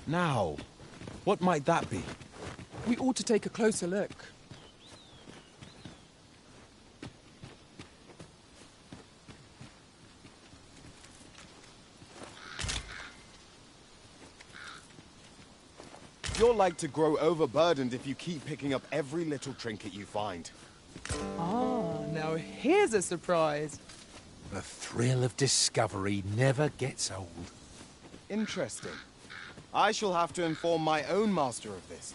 Now, what might that be? We ought to take a closer look. You're like to grow overburdened if you keep picking up every little trinket you find. Ah, now here's a surprise. The thrill of discovery never gets old. Interesting. I shall have to inform my own master of this.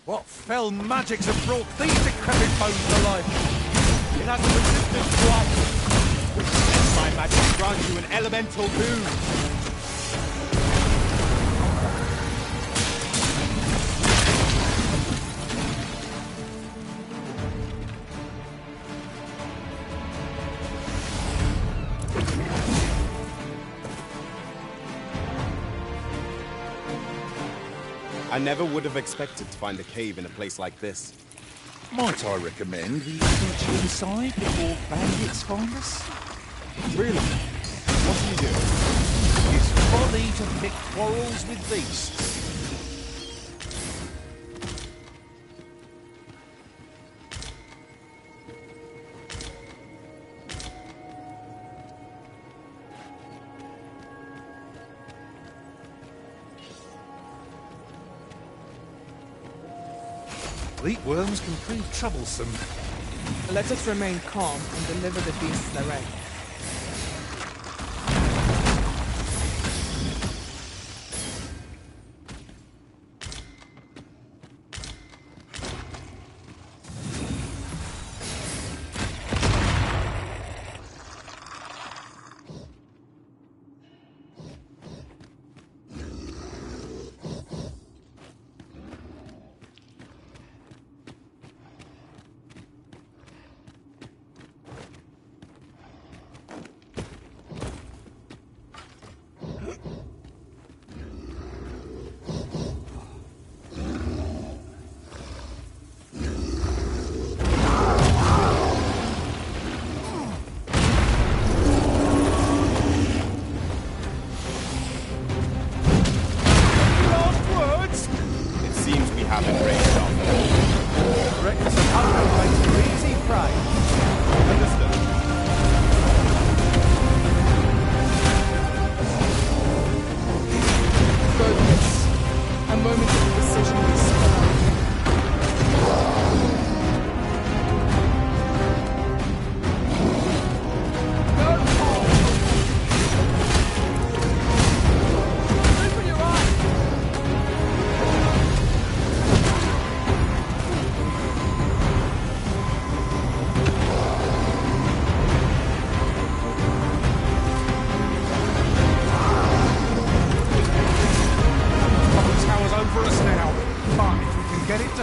What fell magics have brought these decrepit bones to life? It has a resistance to ice. Let my magic grant you an elemental boon. I never would have expected to find a cave in a place like this. Might I recommend we venture inside before bandits find us? Really? What do you do? It's folly to pick quarrels with beasts. Leek worms can prove troublesome. Let us remain calm and deliver the beasts direct.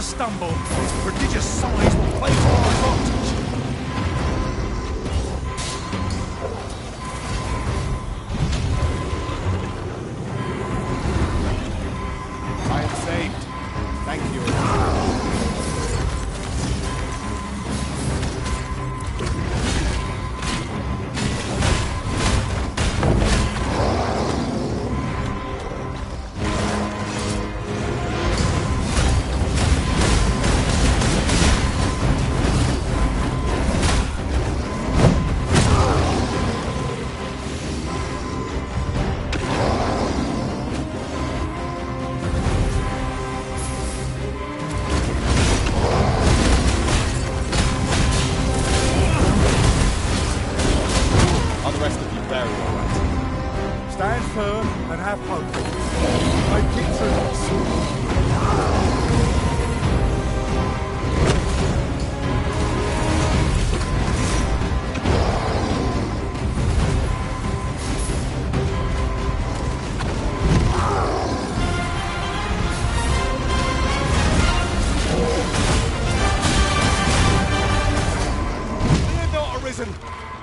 Stumble, its prodigious size will play to our advantage. I am saved. Thank you. Stand firm and have hope. Make it through this.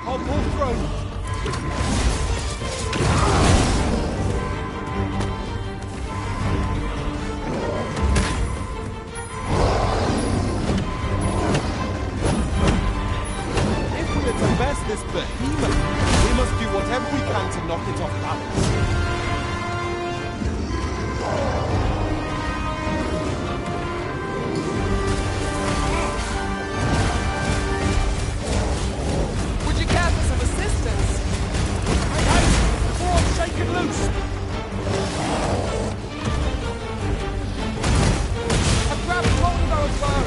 I'll pull through. If we are to best this behemoth, we must do whatever we can to knock it off balance. Loose! I've grabbed hold of our bow!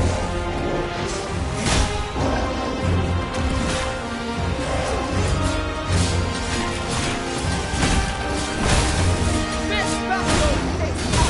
This battle is on!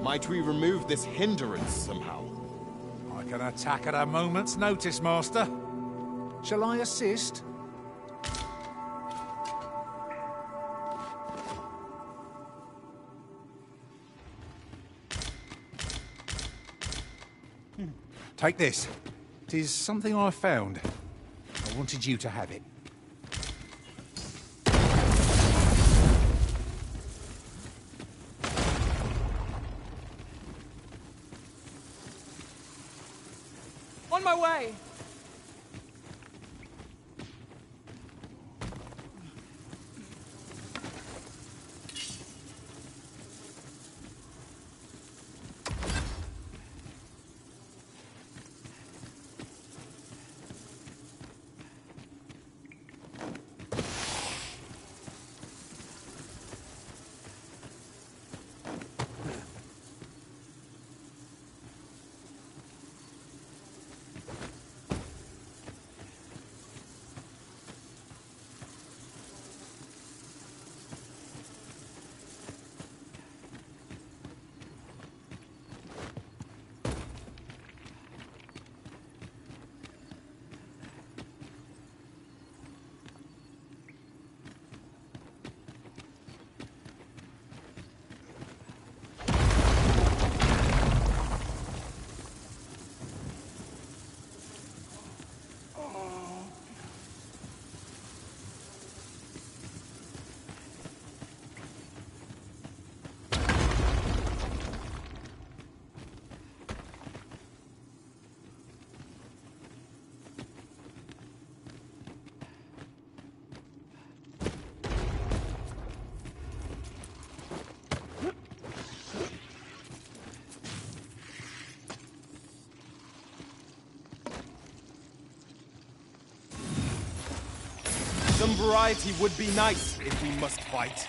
Might we remove this hindrance somehow? I can attack at a moment's notice, Master. Shall I assist? Take this. It is something I found. I wanted you to have it. On my way! Some variety would be nice if we must fight.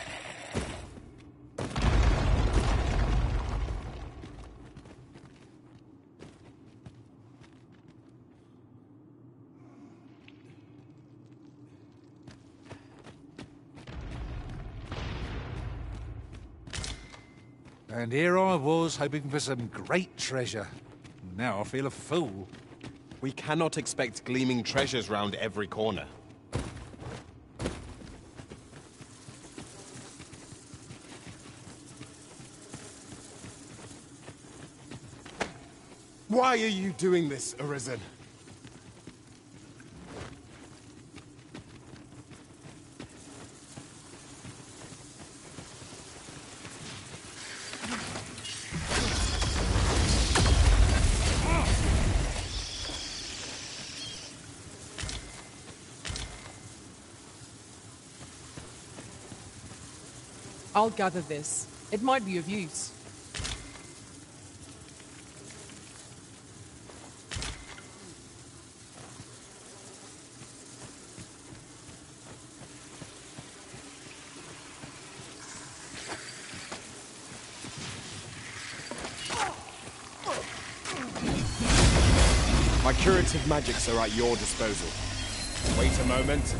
And here I was, hoping for some great treasure. Now I feel a fool. We cannot expect gleaming treasures round every corner. Why are you doing this, Arisen? I'll gather this. It might be of use. My curative magics are at your disposal. Wait a moment.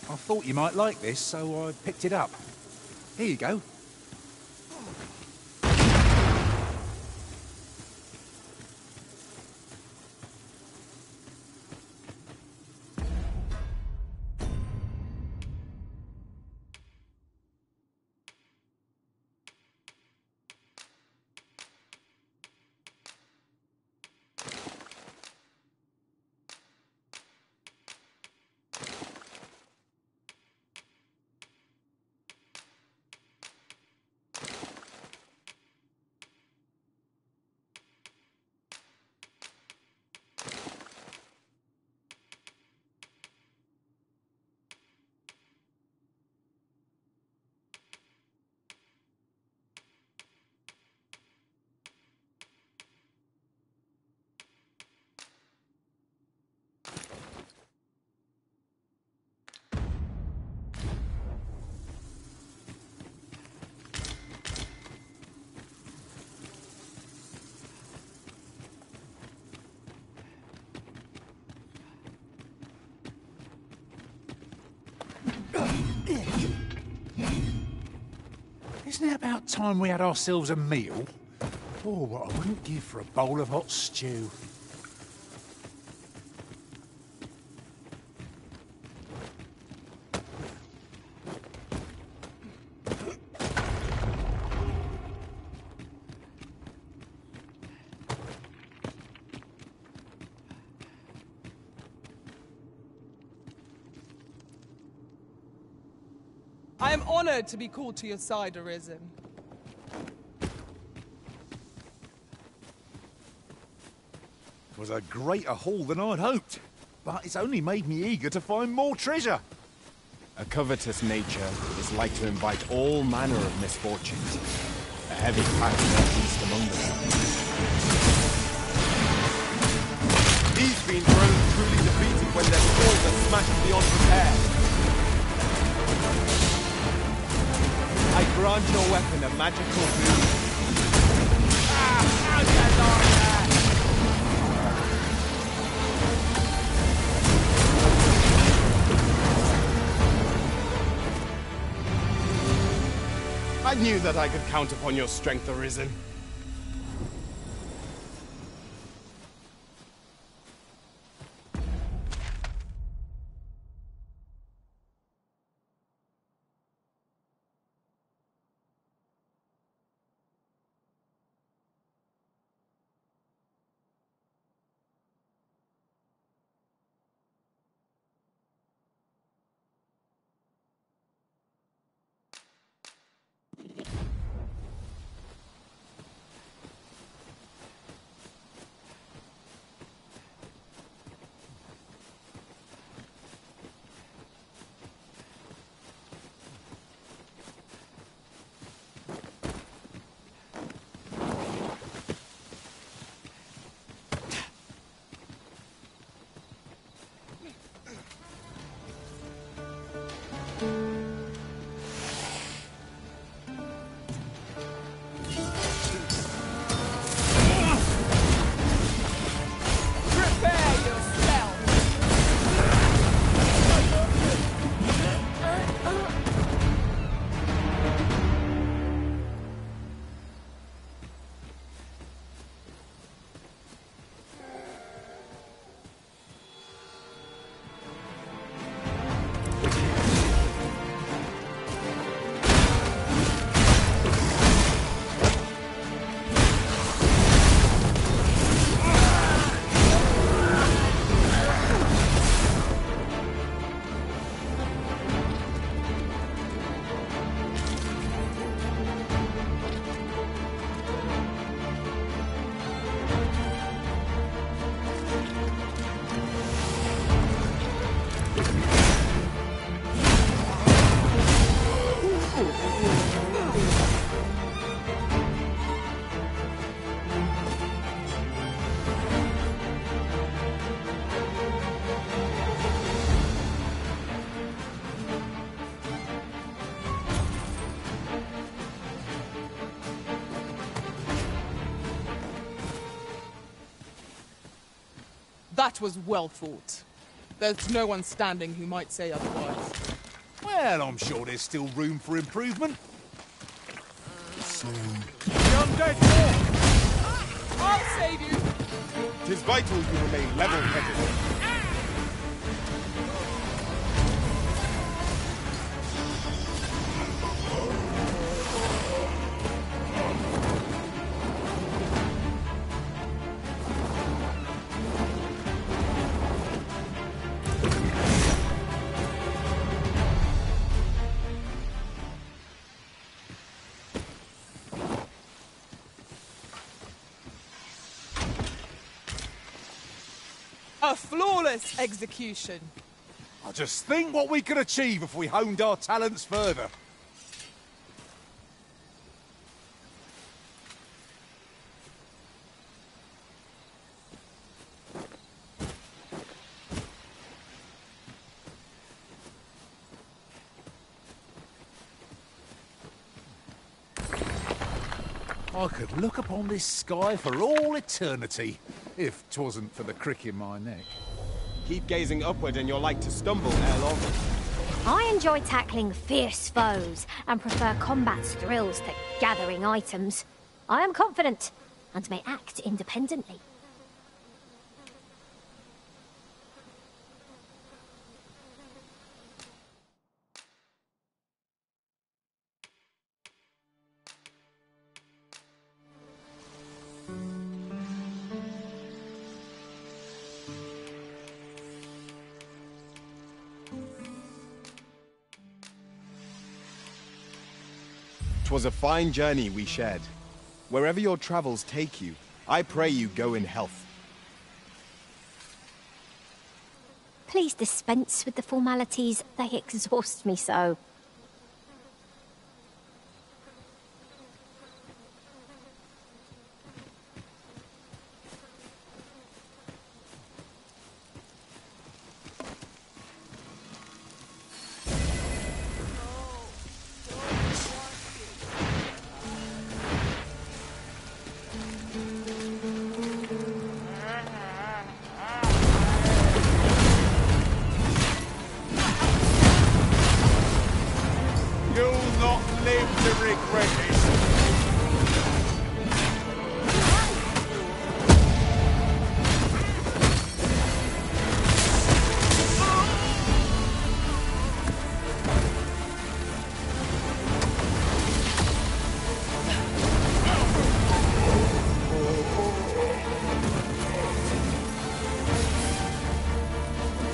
I thought you might like this, so I picked it up. Here you go. Isn't it about time we had ourselves a meal? Oh, what I wouldn't give for a bowl of hot stew. I am honored to be called to your side, Arisen. It was a greater haul than I'd hoped, but it's only made me eager to find more treasure. A covetous nature is like to invite all manner of misfortunes. A heavy pack at least among them. These fiends were only truly defeated when their swords are smashed beyond repair. I grant your weapon a magical boon. How did I die there? I knew that I could count upon your strength, Arisen. That was well fought. There's no one standing who might say otherwise. Well, I'm sure there's still room for improvement. The undead walk! I'll save you! 'Tis vital you remain level-headed. A flawless execution. I just think what we could achieve if we honed our talents further. I could look upon this sky for all eternity, if 'twasn't for the crick in my neck. Keep gazing upward and you're like to stumble ere long. I enjoy tackling fierce foes and prefer combat's thrills to gathering items. I am confident and may act independently. "'Twas a fine journey we shared. Wherever your travels take you, I pray you go in health." Please dispense with the formalities. They exhaust me so. You'll not live to regret it.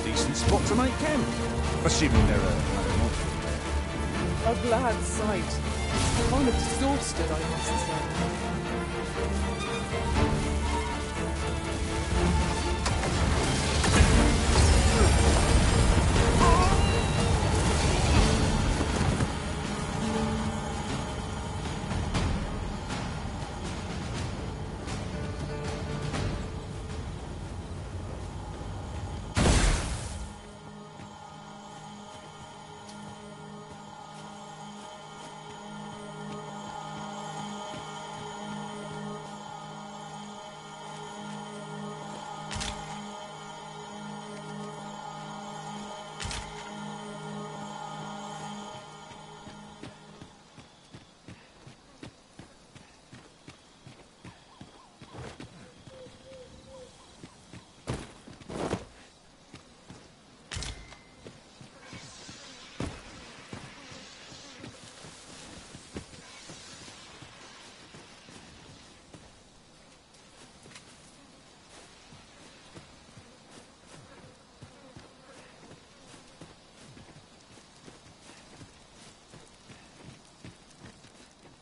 Decent spot to make camp, assuming there are no monsters. A glad sight. I'm exhausted, I must say.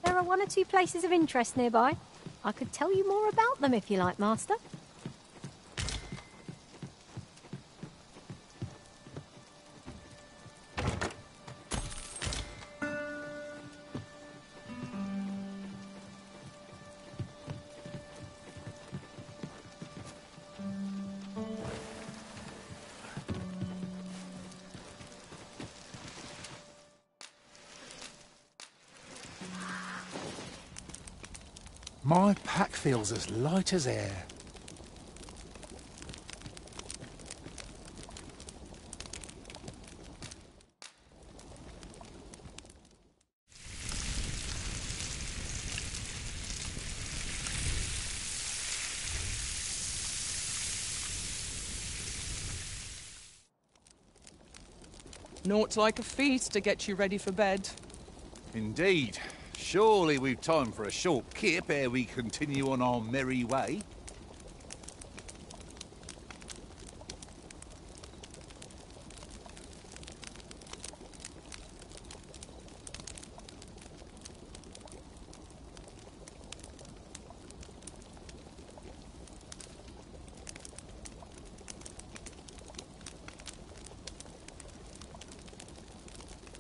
There are one or two places of interest nearby. I could tell you more about them if you like, Master. My pack feels as light as air. Naught like a feast to get you ready for bed. Indeed. Surely we've time for a short kip ere we continue on our merry way.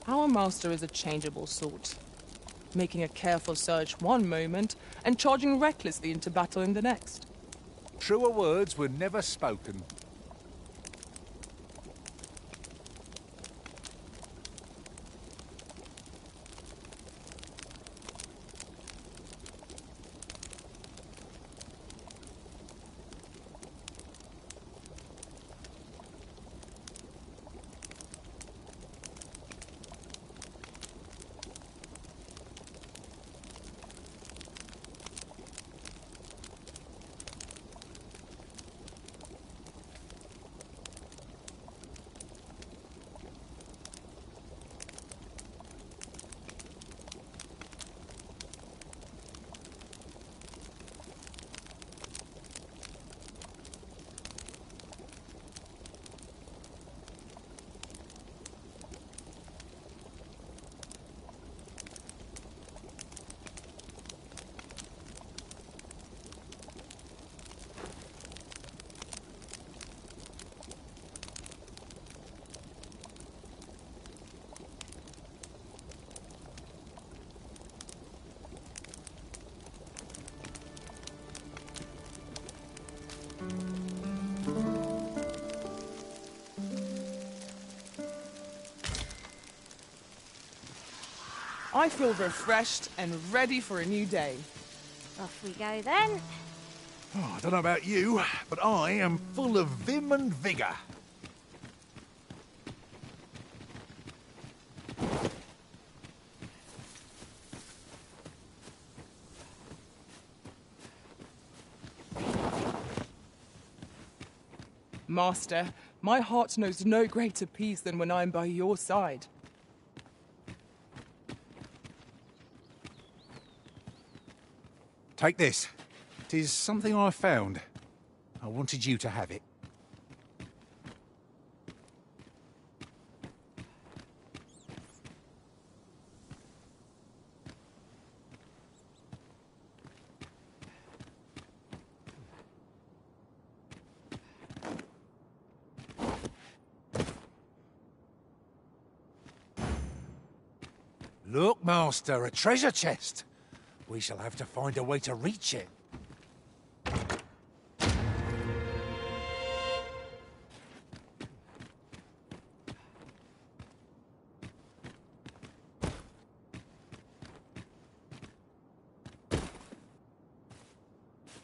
Our master is a changeable sort, making a careful search one moment and charging recklessly into battle in the next. Truer words were never spoken. I feel refreshed and ready for a new day. Off we go then. Oh, I don't know about you, but I am full of vim and vigour. Master, my heart knows no greater peace than when I'm by your side. Take this. It is something I found. I wanted you to have it. Look, Master, a treasure chest. We shall have to find a way to reach it.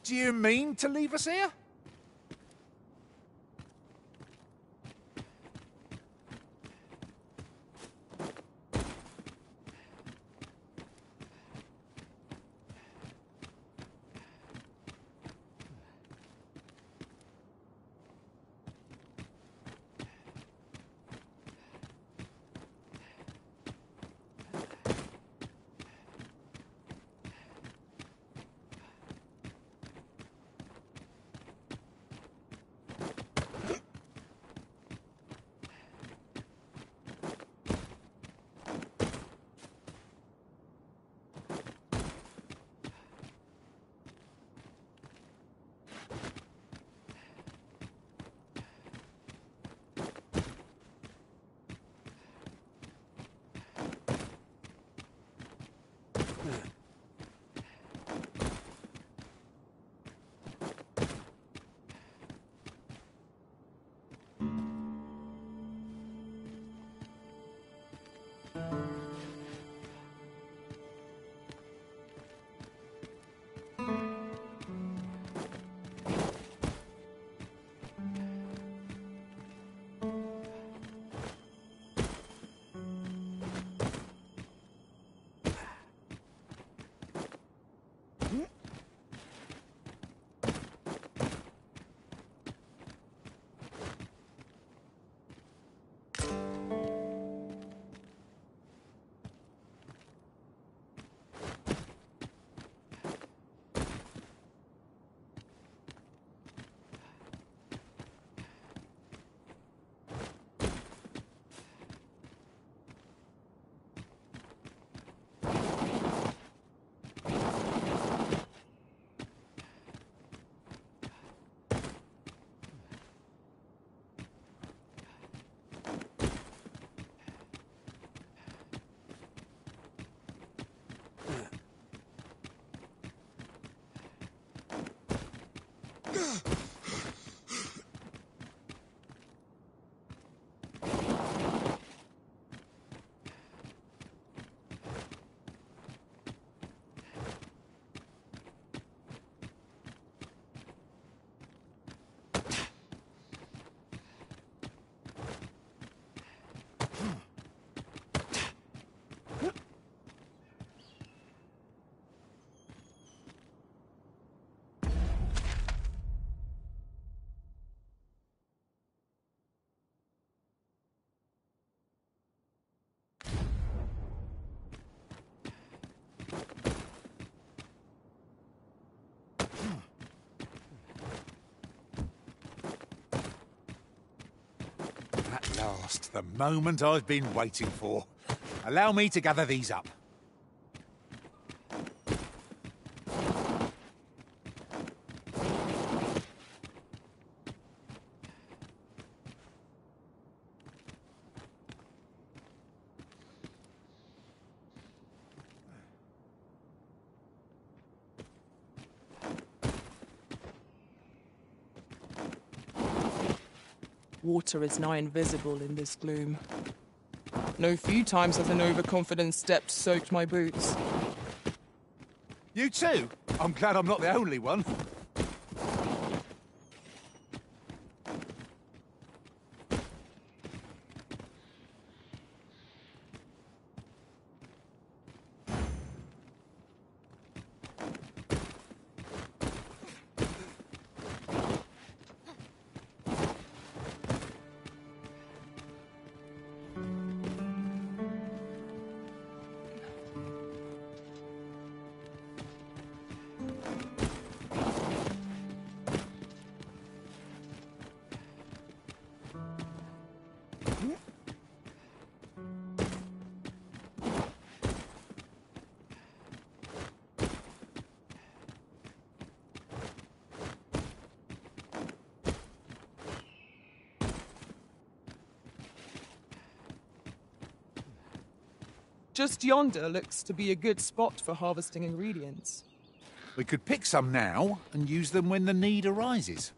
Do you mean to leave us here? At last, the moment I've been waiting for. Allow me to gather these up. Water is nigh invisible in this gloom. No few times has an overconfident step soaked my boots. You too? I'm glad I'm not the only one. Just yonder looks to be a good spot for harvesting ingredients. We could pick some now and use them when the need arises.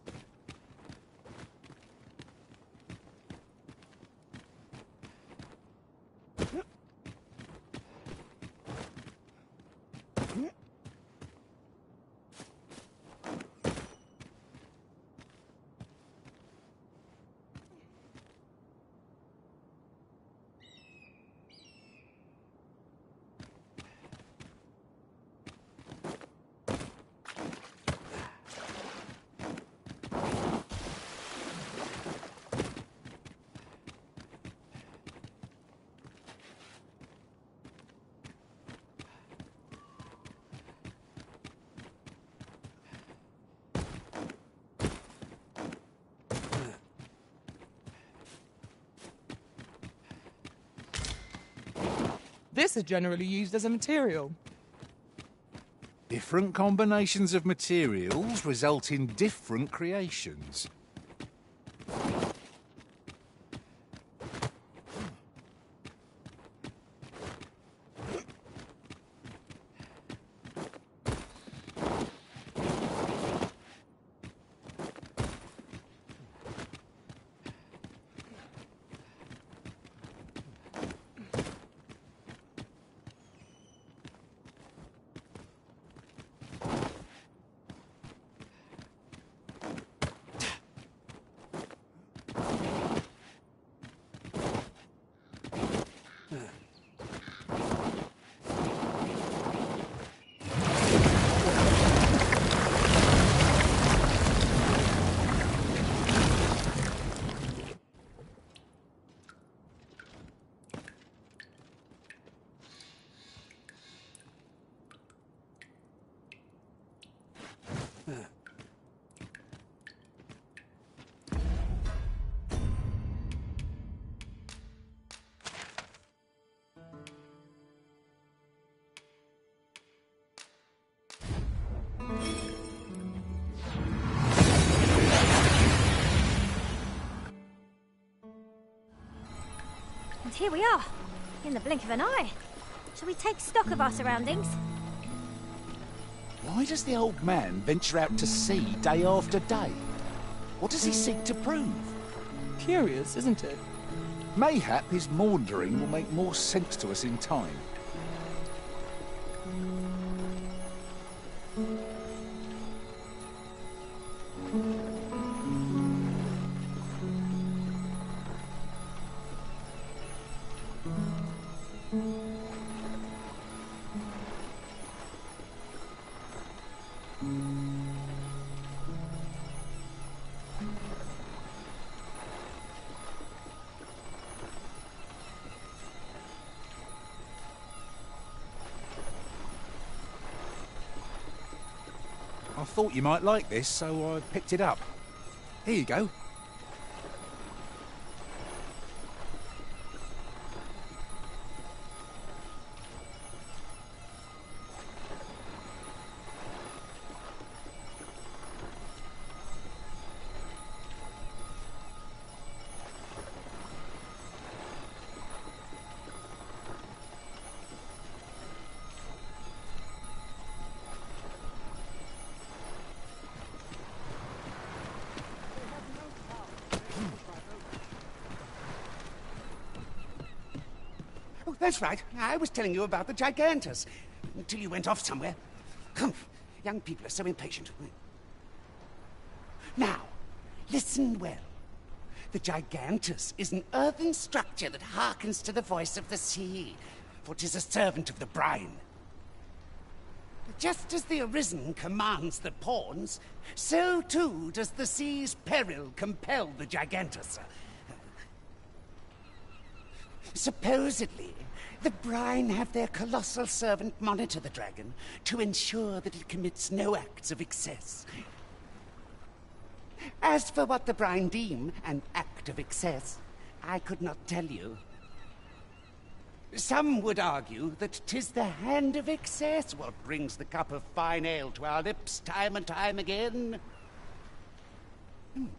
This is generally used as a material. Different combinations of materials result in different creations. And here we are, in the blink of an eye. Shall we take stock of our surroundings? Why does the old man venture out to sea day after day? What does he seek to prove? Curious, isn't it? Mayhap his maundering will make more sense to us in time. I thought you might like this, so I picked it up. Here you go. That's right. I was telling you about the Gigantus. Until you went off somewhere. Humph. Young people are so impatient. Now, listen well. The Gigantus is an earthen structure that hearkens to the voice of the sea, for 'tis a servant of the brine. Just as the Arisen commands the pawns, so too does the sea's peril compel the Gigantus. Supposedly, the brine have their colossal servant monitor the dragon to ensure that it commits no acts of excess. As for what the brine deem an act of excess, I could not tell you. Some would argue that 'tis the hand of excess what brings the cup of fine ale to our lips time and time again.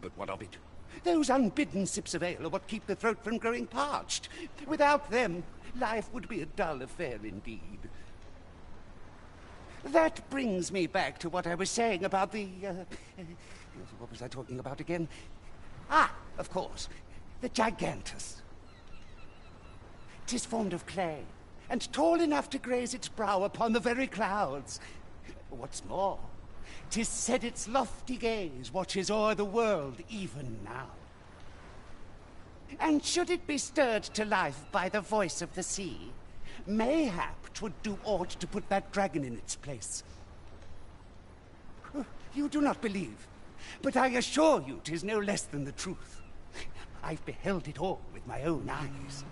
But what of it? Those unbidden sips of ale are what keep the throat from growing parched. Without them, life would be a dull affair indeed. That brings me back to what I was saying about the... what was I talking about again? Ah, of course, the Gigantus. 'Tis formed of clay, and tall enough to graze its brow upon the very clouds. What's more, 'tis said its lofty gaze watches o'er the world even now. And should it be stirred to life by the voice of the sea, mayhap 'twould do aught to put that dragon in its place. You do not believe, but I assure you 'tis no less than the truth. I've beheld it all with my own eyes.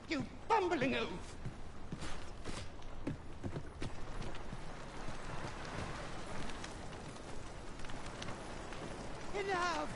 You bumbling oaf! Enough!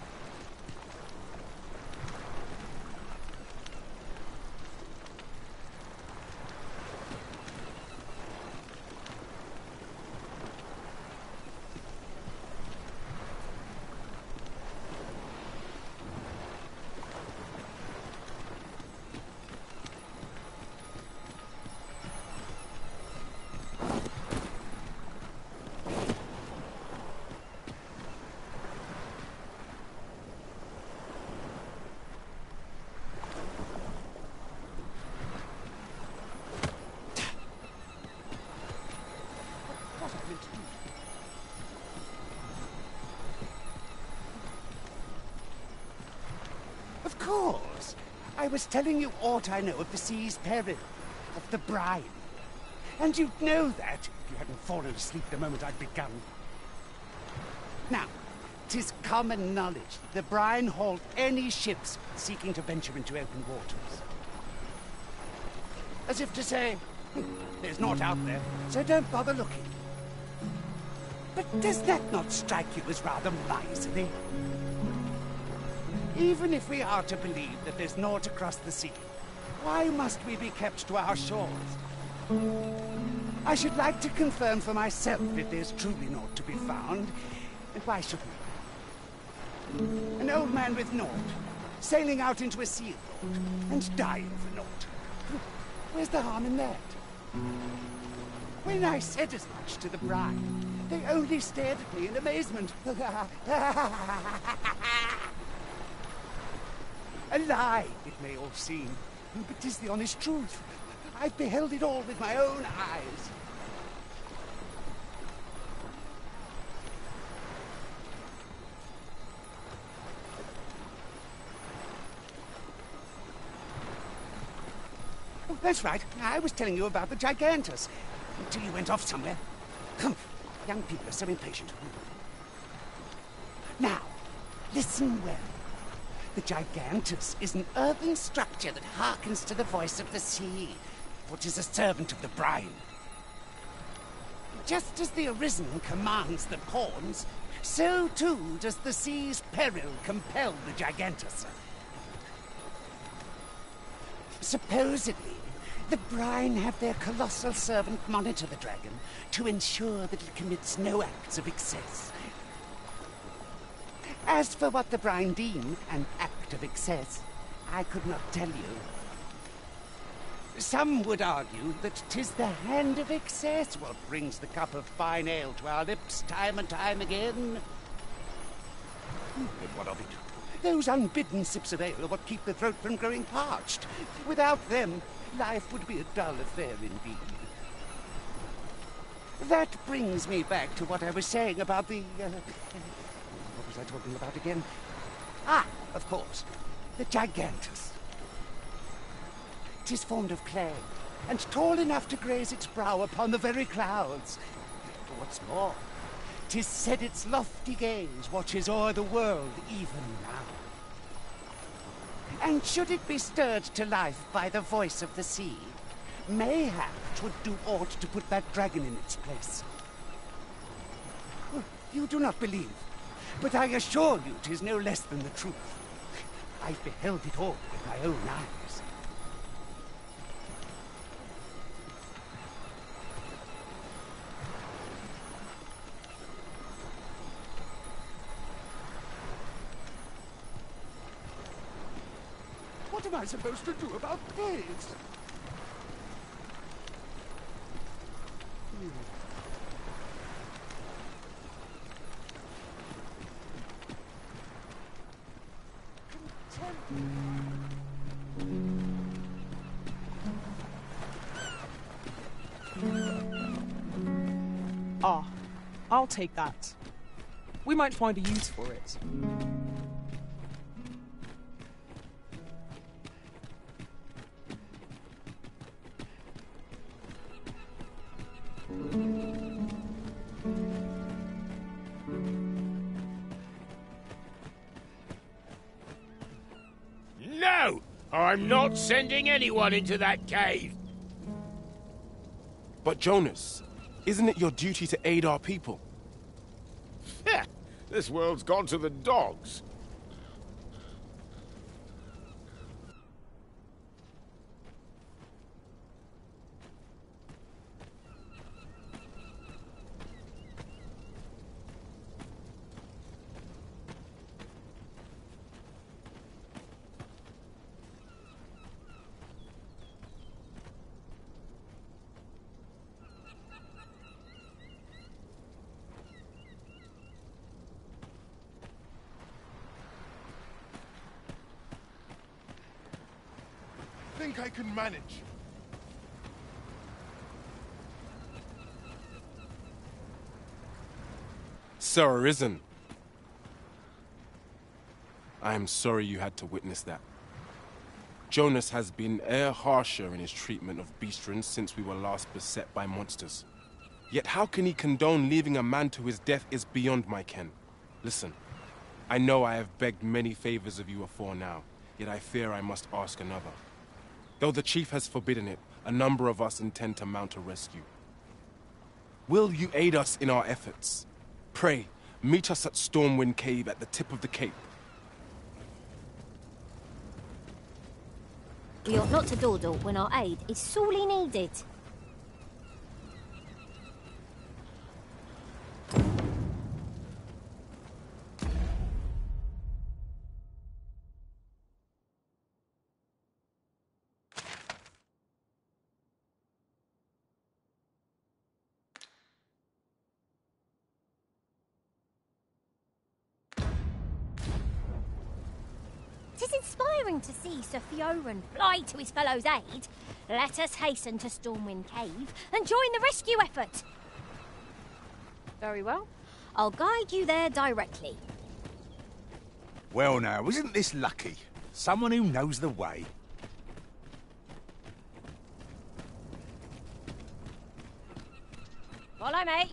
Of course. I was telling you aught I know of the sea's peril, of the brine. And you'd know that if you hadn't fallen asleep the moment I'd begun. Now, 'tis common knowledge that the brine halt any ships seeking to venture into open waters. As if to say, there's naught out there, so don't bother looking. But does that not strike you as rather miserly? Even if we are to believe that there's naught across the sea, why must we be kept to our shores? I should like to confirm for myself if there's truly naught to be found, and why shouldn't we? An old man with naught, sailing out into a sea of naught, and dying for naught. Where's the harm in that? When I said as much to the bride, they only stared at me in amazement. A lie, it may all seem, but 'tis the honest truth. I've beheld it all with my own eyes. Oh, that's right. I was telling you about the Gigantus. Until you went off somewhere. Come, young people are so impatient. Now, listen well. The Gigantus is an earthen structure that hearkens to the voice of the sea, for 'tis a servant of the brine. Just as the Arisen commands the pawns, so too does the sea's peril compel the Gigantus. Supposedly, the brine have their colossal servant monitor the dragon to ensure that it commits no acts of excess. As for what the brine deem an act of excess, I could not tell you. Some would argue that 'tis the hand of excess what brings the cup of fine ale to our lips time and time again. But what of it? Those unbidden sips of ale are what keep the throat from growing parched. Without them, life would be a dull affair indeed. That brings me back to what I was saying about the... what was I talking about again? Ah, of course, the Gigantus. 'Tis formed of clay, and tall enough to graze its brow upon the very clouds. What's more, 'tis said its lofty gaze watches o'er the world even now. And should it be stirred to life by the voice of the sea, mayhap 'twould do aught to put that dragon in its place. You do not believe, but I assure you 'tis no less than the truth. I've beheld it all with my own eyes. What am I supposed to do about this? Ah, I'll take that. We might find a use for it. No! I'm not sending anyone into that cave! But Jonas, isn't it your duty to aid our people? Heh! This world's gone to the dogs. Think I can manage. Sir Arisen. I am sorry you had to witness that. Jonas has been e'er harsher in his treatment of beastrons since we were last beset by monsters. Yet how can he condone leaving a man to his death is beyond my ken. Listen, I know I have begged many favors of you afore now, yet I fear I must ask another. Though the chief has forbidden it, a number of us intend to mount a rescue. Will you aid us in our efforts? Pray, meet us at Stormwind Cave at the tip of the cape. We ought not to dawdle when our aid is sorely needed. 'Tis inspiring to see Sir Fioran fly to his fellow's aid. Let us hasten to Stormwind Cave and join the rescue effort. Very well. I'll guide you there directly. Well now, isn't this lucky? Someone who knows the way. Follow me.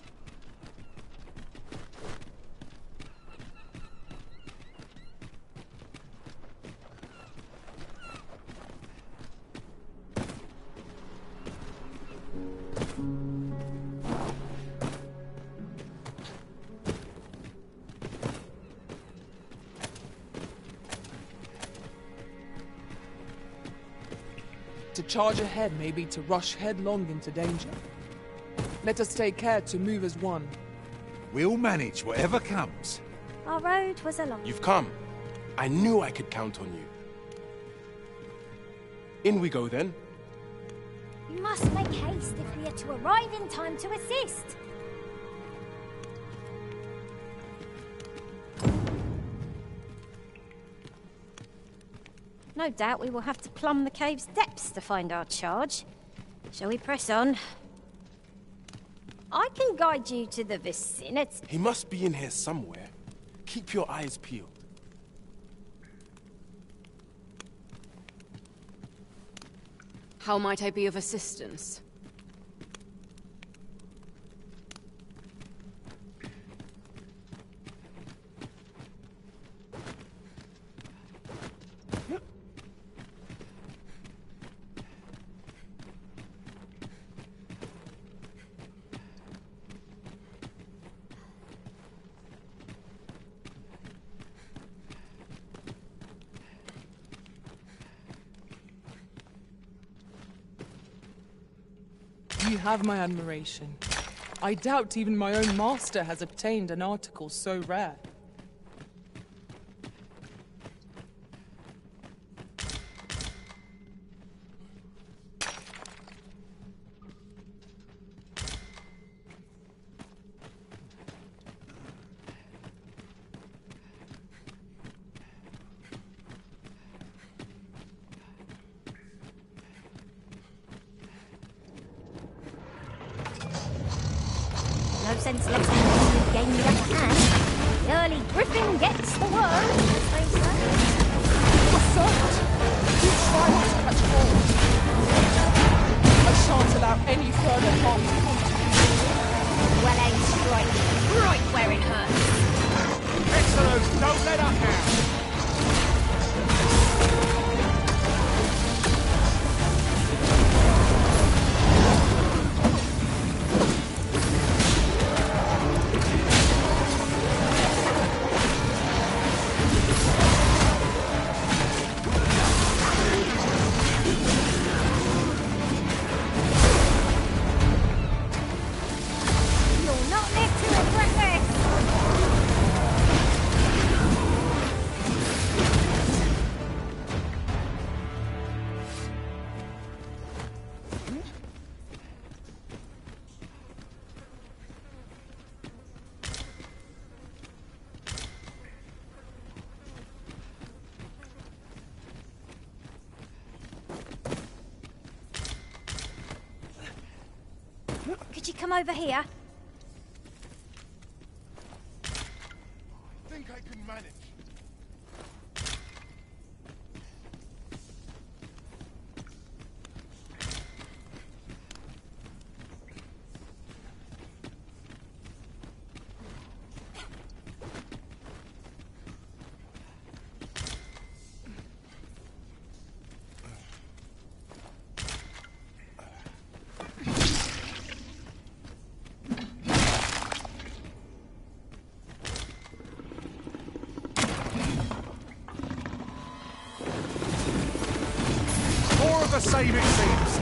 To charge ahead may be to rush headlong into danger. Let us take care to move as one. We'll manage whatever comes. Our road was a long... You've come. I knew I could count on you. In we go then. We must make haste if we are to arrive in time to assist. No doubt we will have to plumb the cave's depths to find our charge. Shall we press on? I can guide you to the vicinity. He must be in here somewhere. Keep your eyes peeled. How might I be of assistance? You have my admiration. I doubt even my own master has obtained an article so rare. No sense letting the gain the upper hand. The early griffin gets the worm, as they say. Assert! Do try not to catch hold. I shan't allow any further harm to come to you. Well aimed strike, right where it hurts. Excellent! Don't let up now! You'll not live to regret this. Could you come over here? Think I can manage. More of the same, it seems.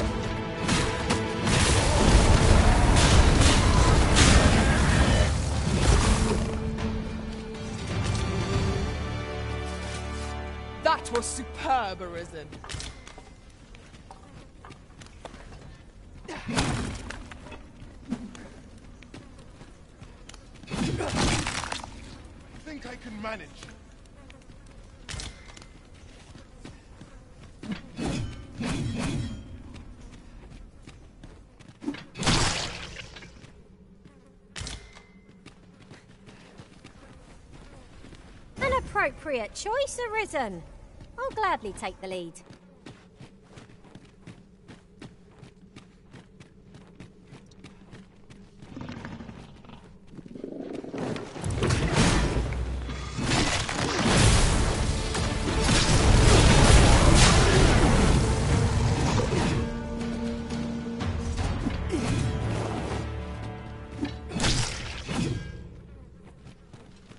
That was superb, Arisen. Think I can manage. appropriate choice, Arisen. I'll gladly take the lead.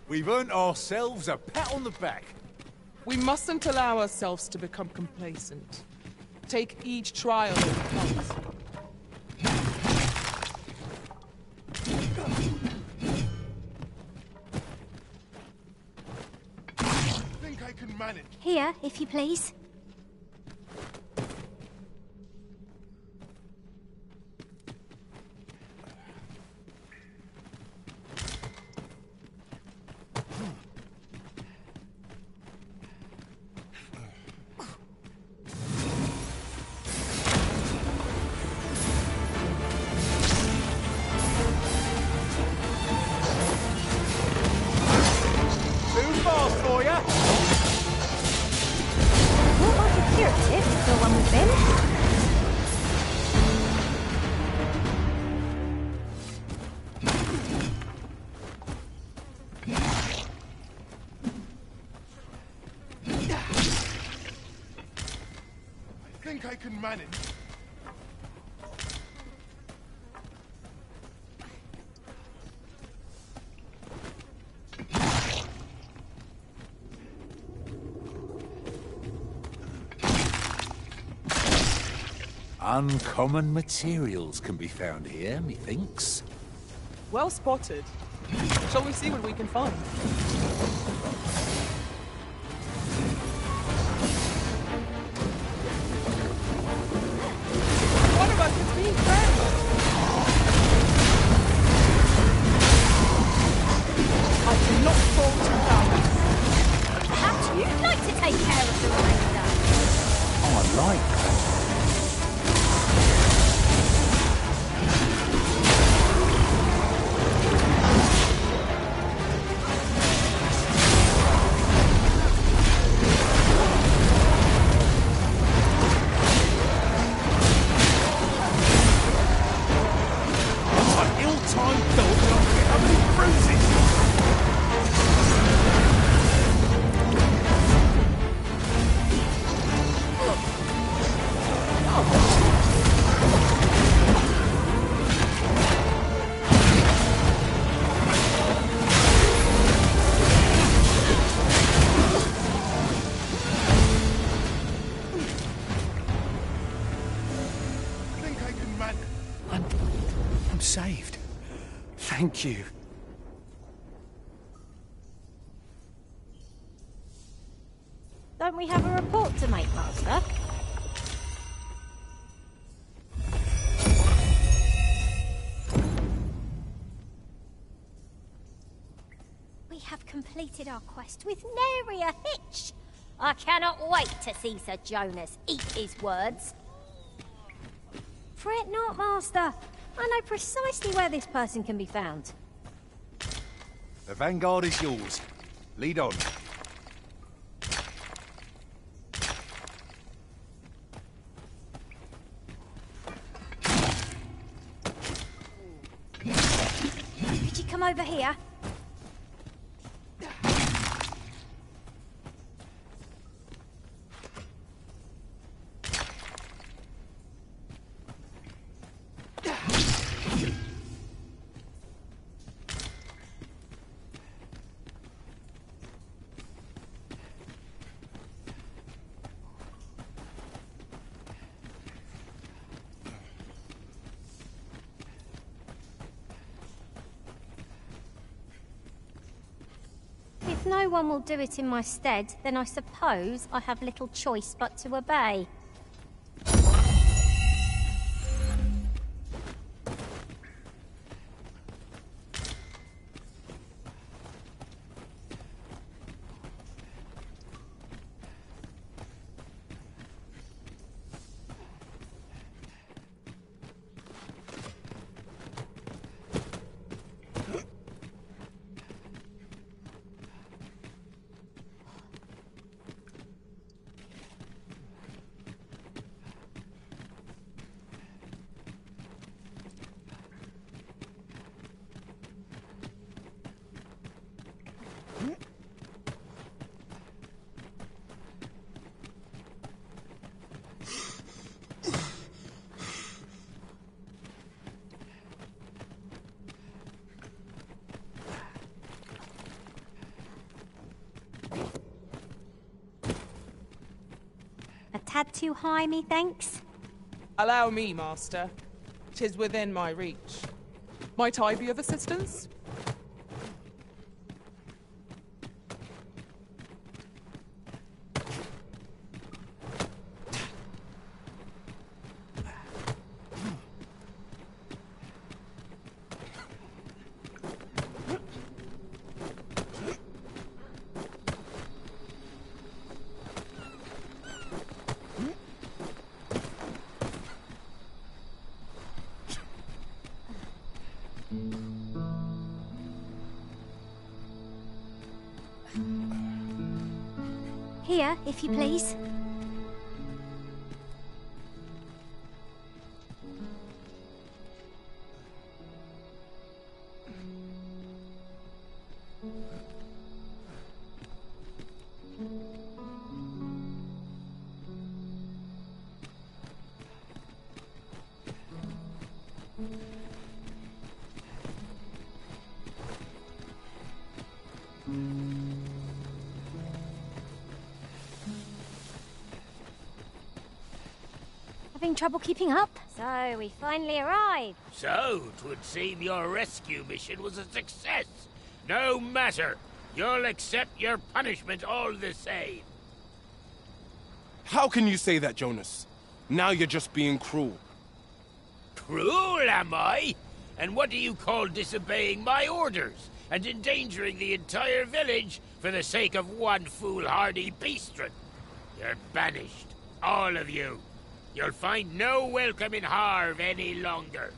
We've earned ourselves a pat on the back. We mustn't allow ourselves to become complacent. Take each trial as it comes. I think I can manage. Here, if you please. Not like a curative for one with been. I think I can manage. Uncommon materials can be found here, methinks. Well spotted. Shall we see what we can find? One of us is being friends! I cannot fall to balance. Perhaps you'd like to take care of the remainder. I like that. I'm saved. Thank you. Don't we have a report to make, Master? We have completed our quest with nary a hitch. I cannot wait to see Sir Jonas eat his words. Fret not, Master. I know precisely where this person can be found. The vanguard is yours. Lead on. Could you come over here? If no one will do it in my stead, then I suppose I have little choice but to obey. tad too high, methinks? Allow me, master. 'Tis within my reach. Might I be of assistance? Here, if you please. Having trouble keeping up? So, we finally arrived. So, 'twould seem your rescue mission was a success. No matter. You'll accept your punishment all the same. How can you say that, Jonas? Now you're just being cruel. Cruel, am I? And what do you call disobeying my orders and endangering the entire village for the sake of one foolhardy beastren? You're banished, all of you. You'll find no welcome in Harv any longer.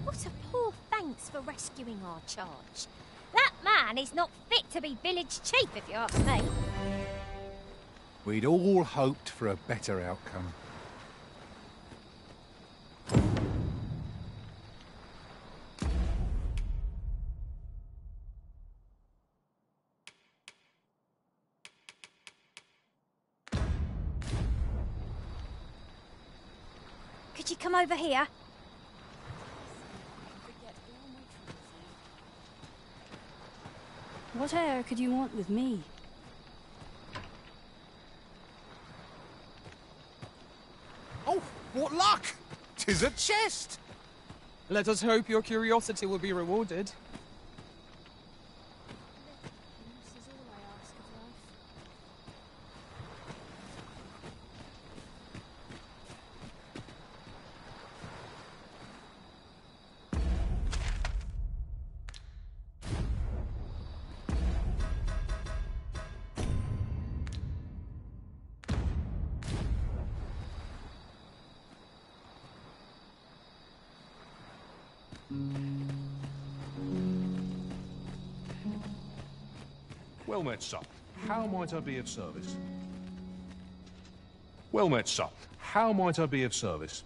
What a poor thanks for rescuing our charge. That man is not fit to be village chief, if you ask me. We'd all hoped for a better outcome. Could you come over here? What air could you want with me? Oh, what luck! 'Tis a chest! Let us hope your curiosity will be rewarded. Well met, son. How might I be of service? Well met, son. How might I be of service?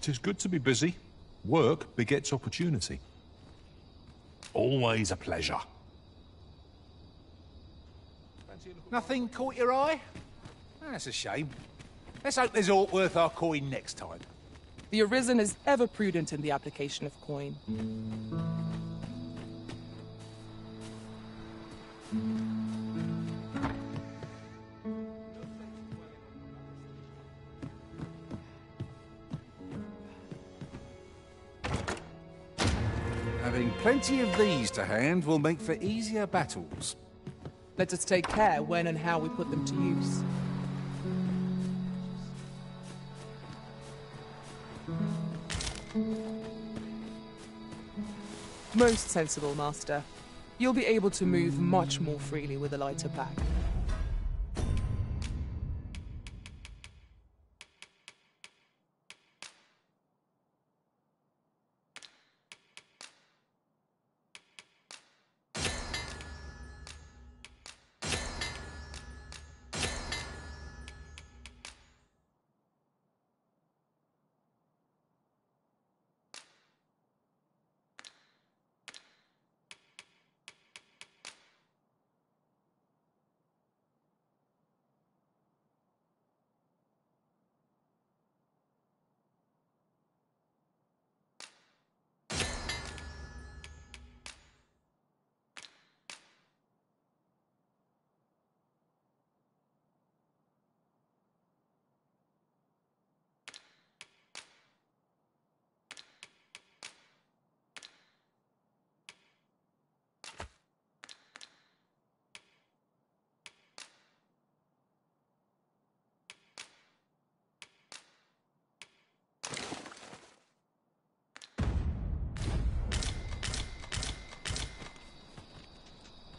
'Tis good to be busy. Work begets opportunity. Always a pleasure. Nothing caught your eye? That's a shame. Let's hope there's aught worth our coin next time. The Arisen is ever prudent in the application of coin. Having plenty of these to hand will make for easier battles. Let us take care when and how we put them to use. Most sensible, Master. You'll be able to move much more freely with a lighter pack.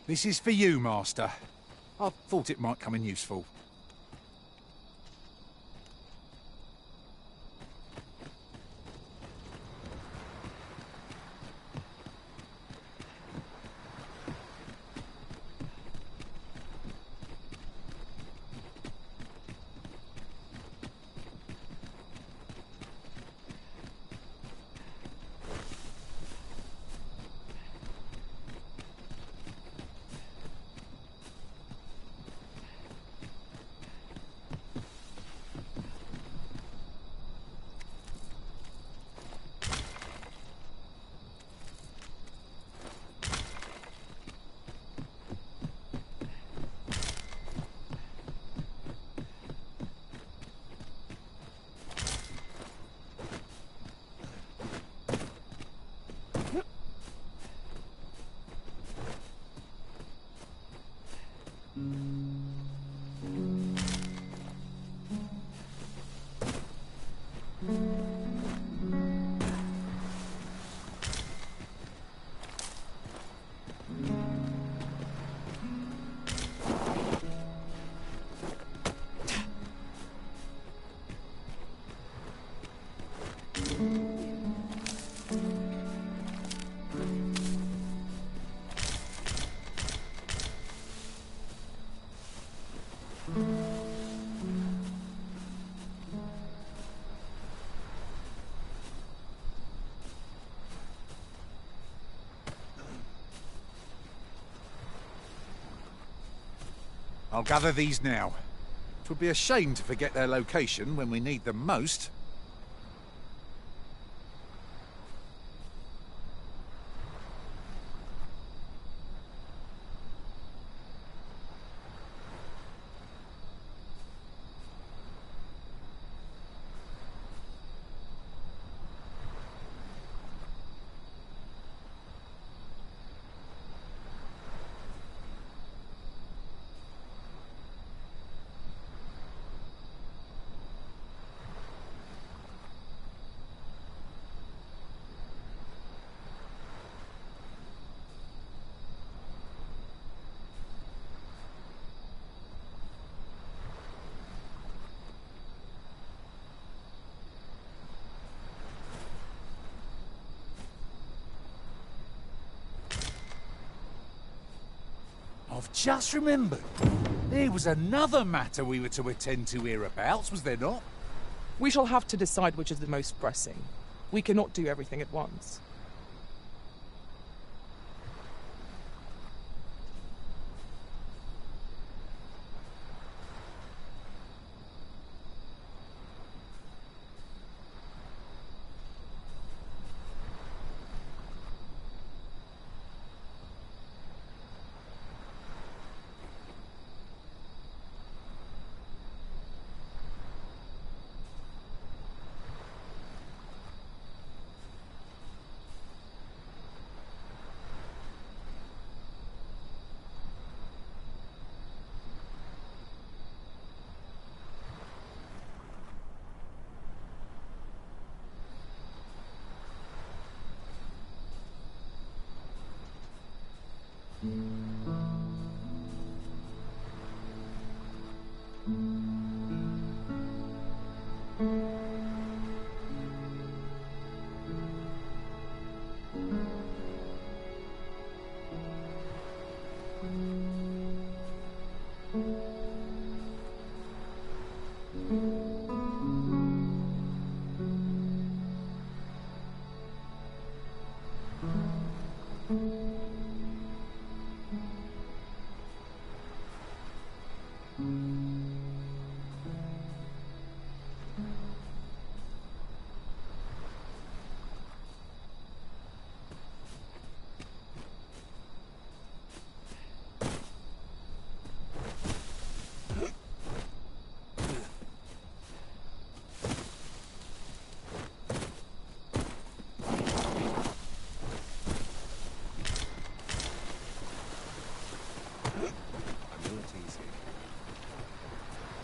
This is for you, Master. I thought it might come in useful. I'll gather these now. It would be a shame to forget their location when we need them most. I've just remembered. There was another matter we were to attend to hereabouts, was there not? We shall have to decide which is the most pressing. We cannot do everything at once.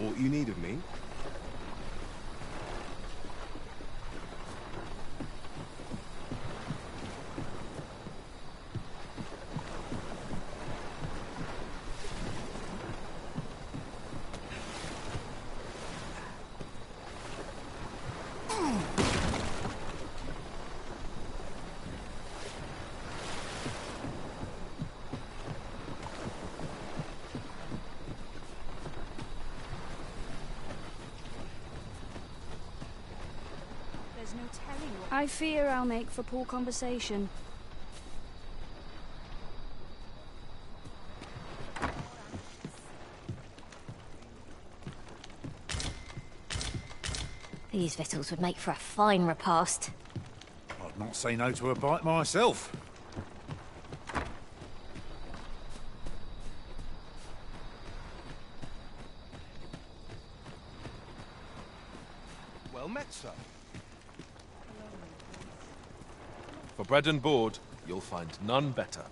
What you need of me? I fear I'll make for poor conversation. These victuals would make for a fine repast. I'd not say no to a bite myself. Well met, sir. For bread and board, you'll find none better.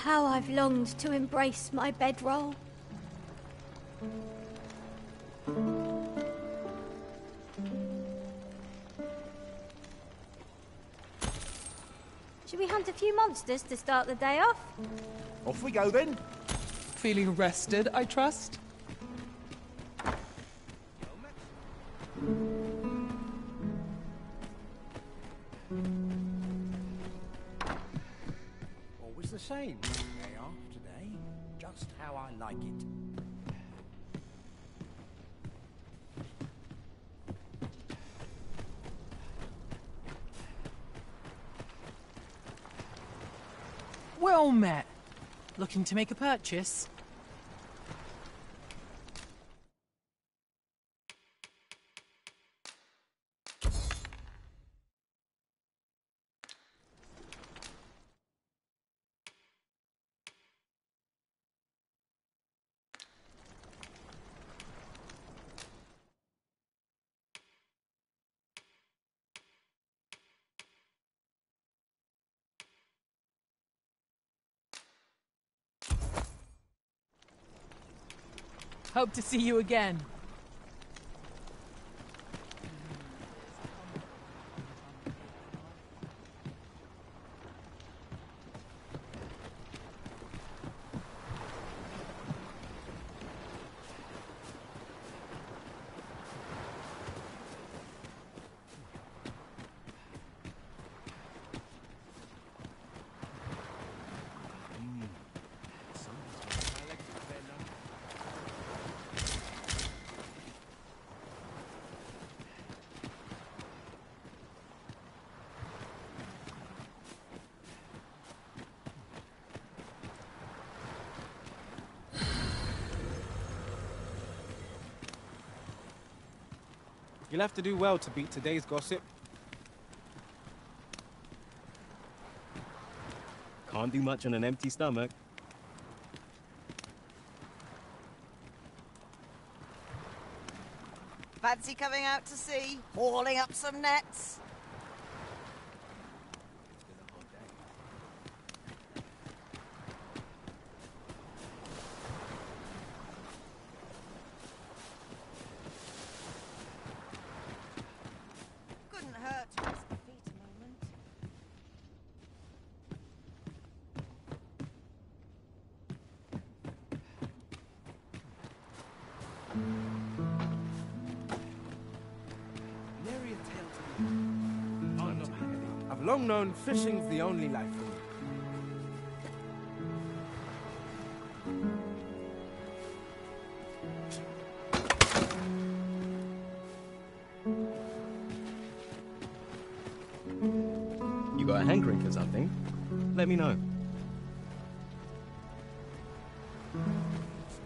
how I've longed to embrace my bedroll. Should we hunt a few monsters to start the day off? Off we go then. Feeling rested, I trust? Always the same. They are today. Just how I like it. Well met. Looking to make a purchase? Hope to see you again. You'll have to do well to beat today's gossip. Can't do much on an empty stomach. Fancy coming out to sea, hauling up some nets? Couldn't hurt to rest my feet a moment. Nary a tale to me. Oh, no. I've long known fishing's the only life for me. You got a hankering for something? Let me know.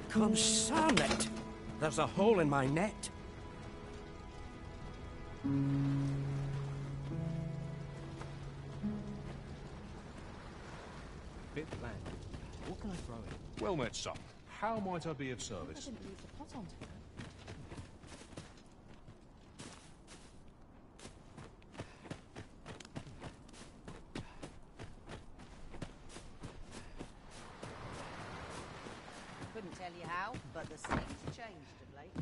Consummate! There's a hole in my net. Bit bland. What can I throw in? Well met, son. How might I be of service? Couldn't tell you how, but the scene's changed of late.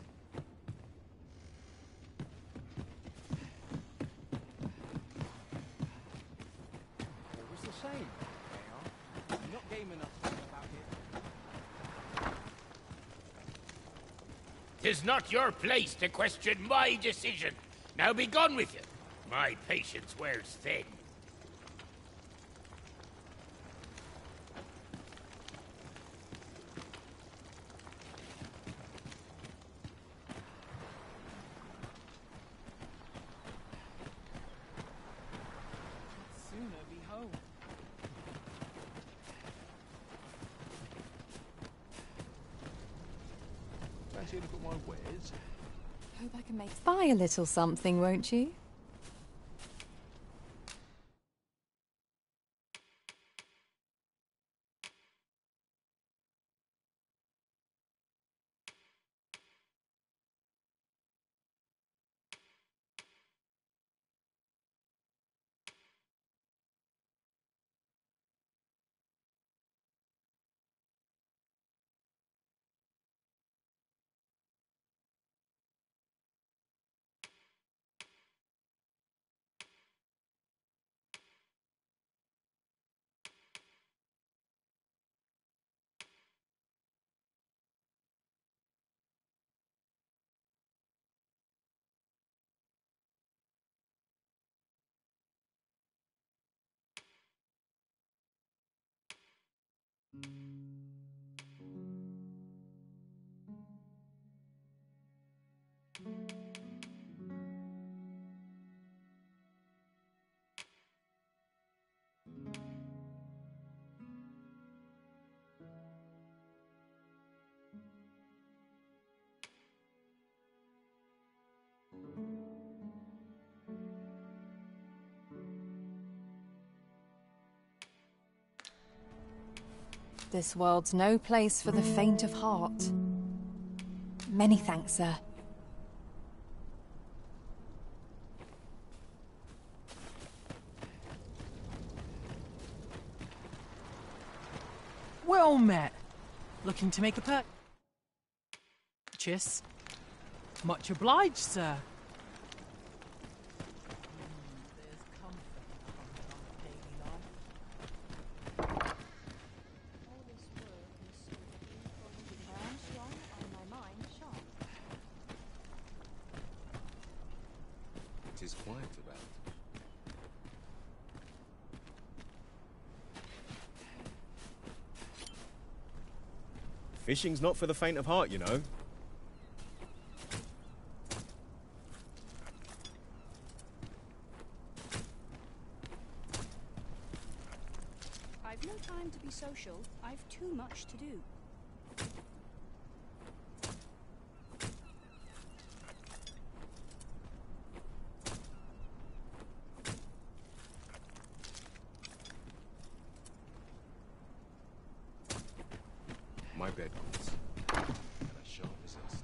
Always the same. They are. I'm not game enough to think about it. 'Tis not your place to question my decision. Now be gone with you. My patience wears thin. Sooner be home. Fancy a look at my wares? Hope I can make... Buy a little something, won't you? This world's no place for the faint of heart. Many thanks, sir. Well met. Looking to make a purchase? Much obliged, sir. It is quiet about. Fishing's not for the faint of heart, you know. I've no time to be social. I've too much to do. My bed calls. And as sharp as us.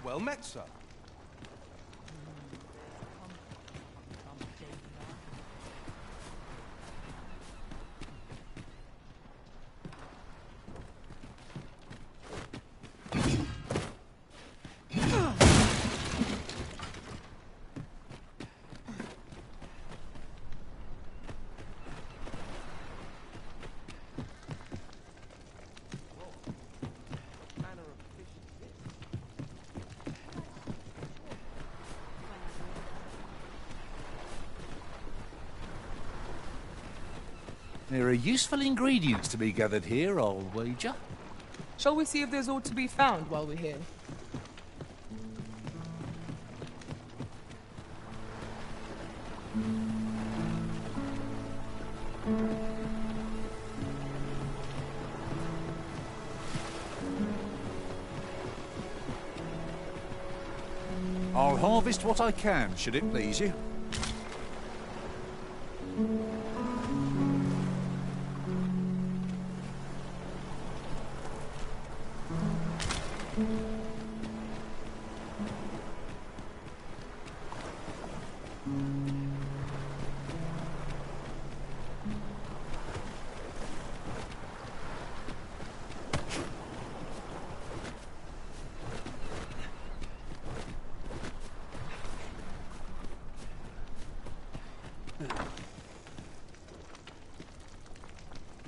Well met, sir. There are useful ingredients to be gathered here, I'll wager. Shall we see if there's aught to be found while we're here? I'll harvest what I can, should it please you.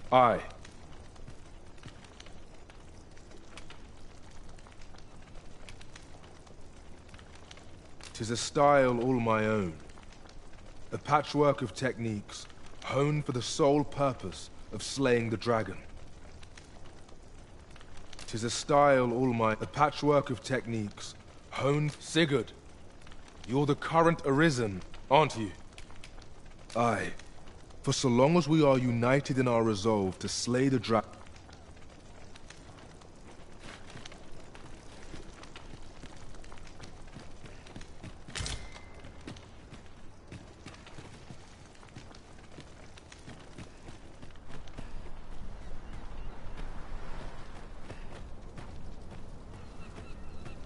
Aye. 'Tis a style all my own. A patchwork of techniques, honed for the sole purpose of slaying the dragon. 'Tis a style a patchwork of techniques, honed... Sigurd, you're the current arisen, aren't you? Aye. For so long as we are united in our resolve to slay the dragon...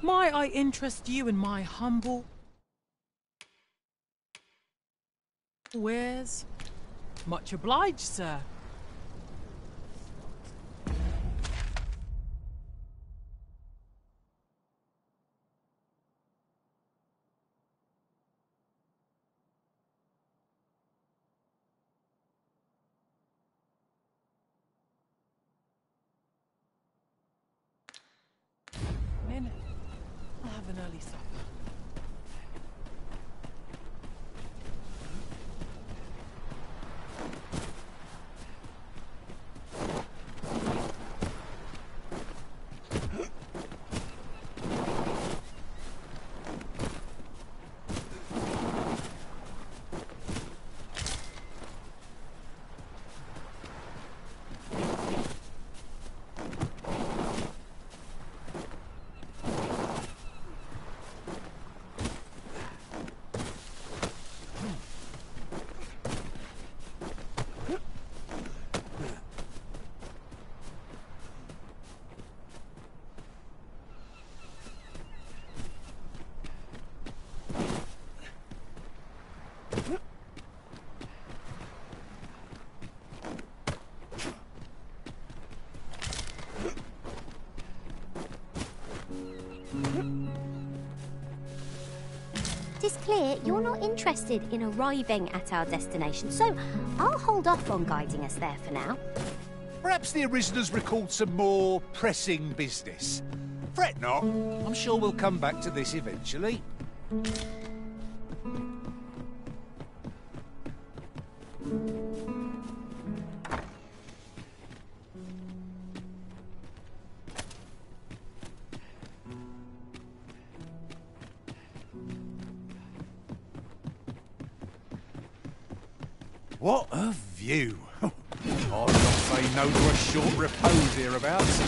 Might I interest you in my humble wares? Much obliged, sir. Minute. I'll have an early supper. It's clear you're not interested in arriving at our destination, so I'll hold off on guiding us there for now. Perhaps the Arisoners recalled some more pressing business. Fret not. I'm sure we'll come back to this eventually. What a view! I'd not say no to a short repose hereabouts.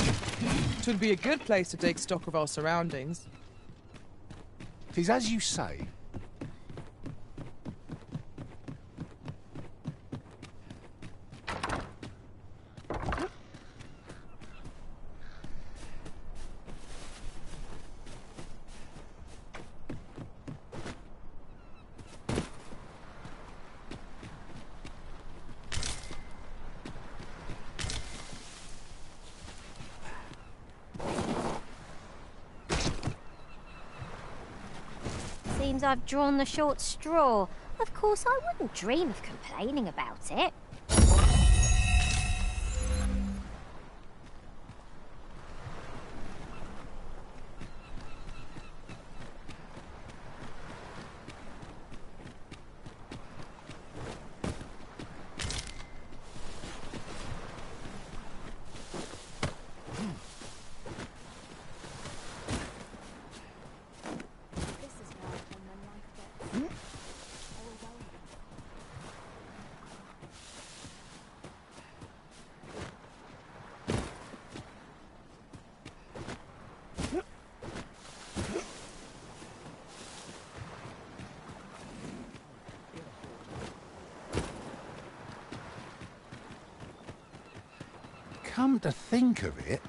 It would be a good place to take stock of our surroundings. 'Tis as you say. Seems I've drawn the short straw. Of course, I wouldn't dream of complaining about it. Come to think of it,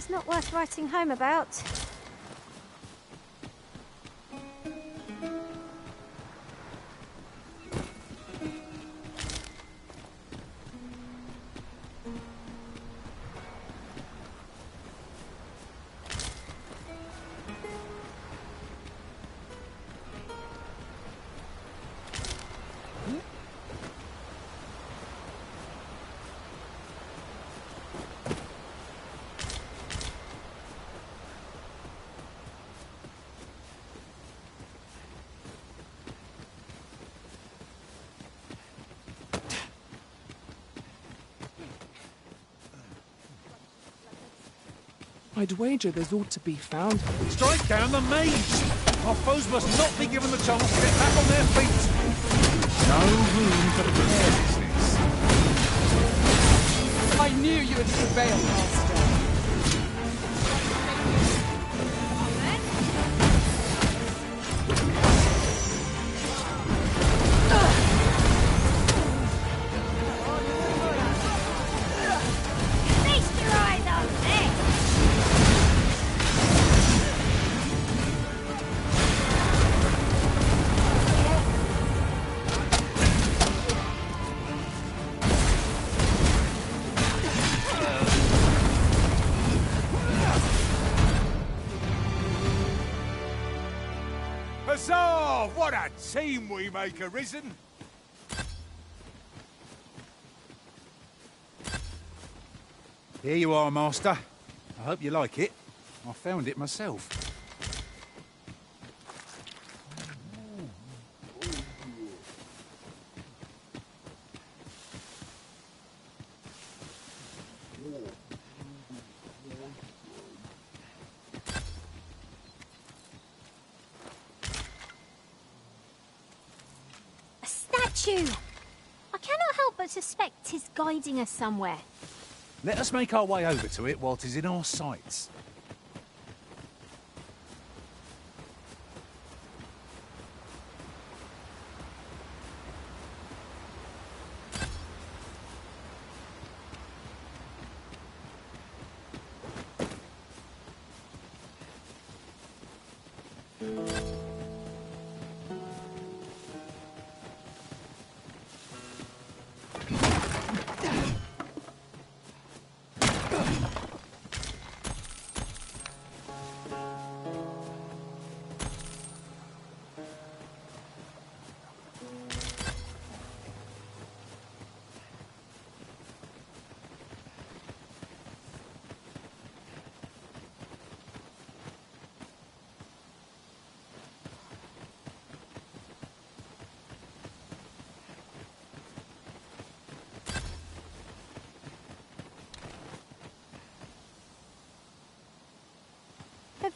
It's not worth writing home about. I'd wager there's ought to be found. strike down the mage! Our foes must not be given the chance to get back on their feet. No room for carelessness. I knew you would prevail, Master. Huzzah! What a team we make, Arisen! Here you are, Master. I hope you like it. I found it myself. I cannot help but suspect 'tis guiding us somewhere. Let us make our way over to it while 'tis in our sights.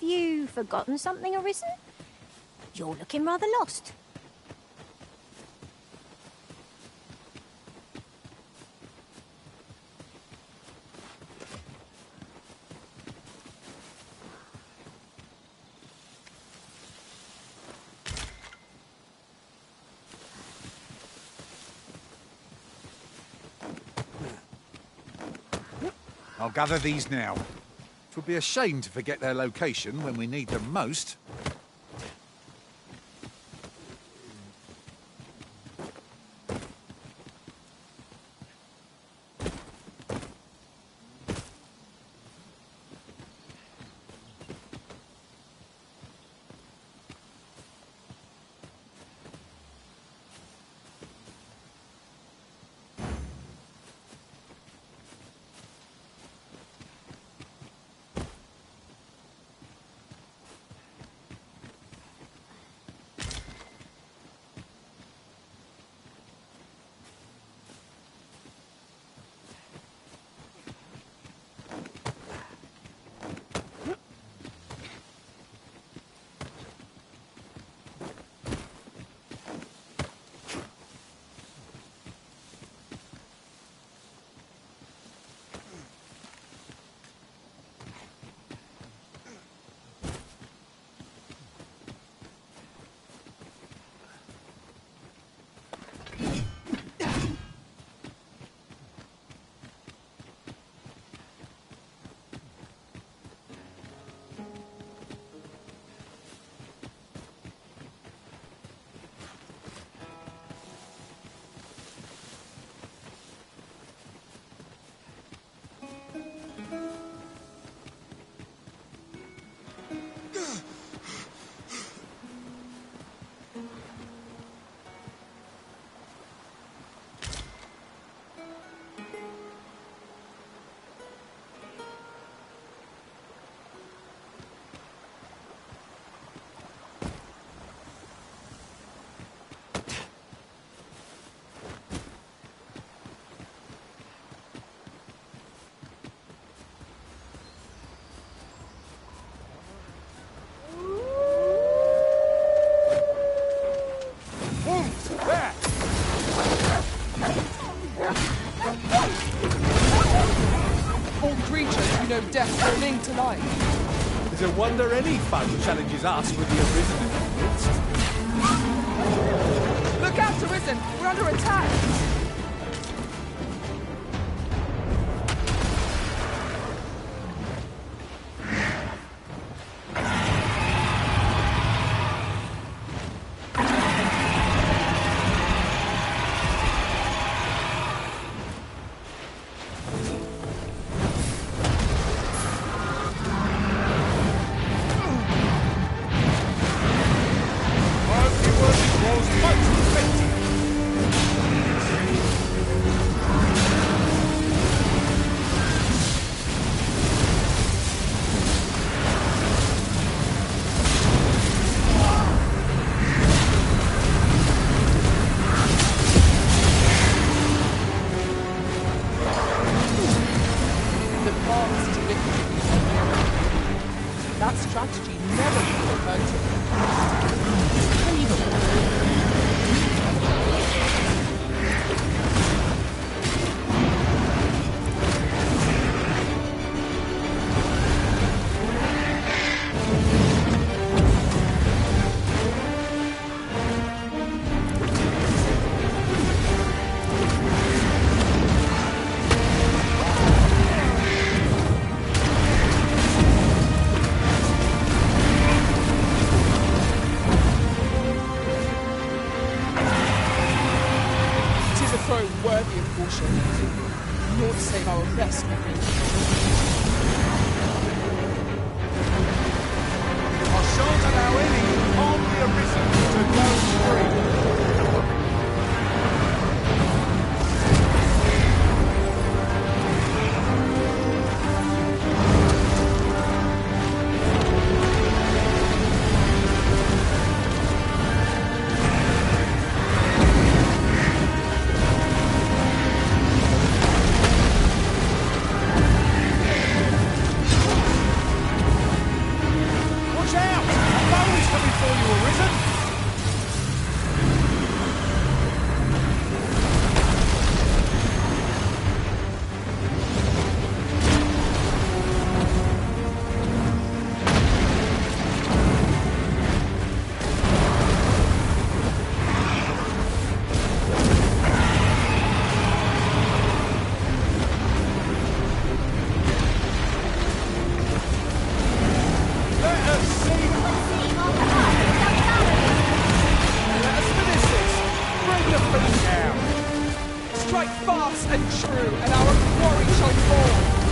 you forgotten something, Arisen? You're looking rather lost. I'll gather these now. It would be a shame to forget their location when we need them most. Death cling to life. It's a wonder any fun challenges us with the Arisen in our midst. Look out, Arisen! We're under attack! That strategy never would have occurred to me. Worthy of caution, nor to save our best memory. I shan't allow any who harm the Arisen to go free. strike fast and true, and our quarry shall fall.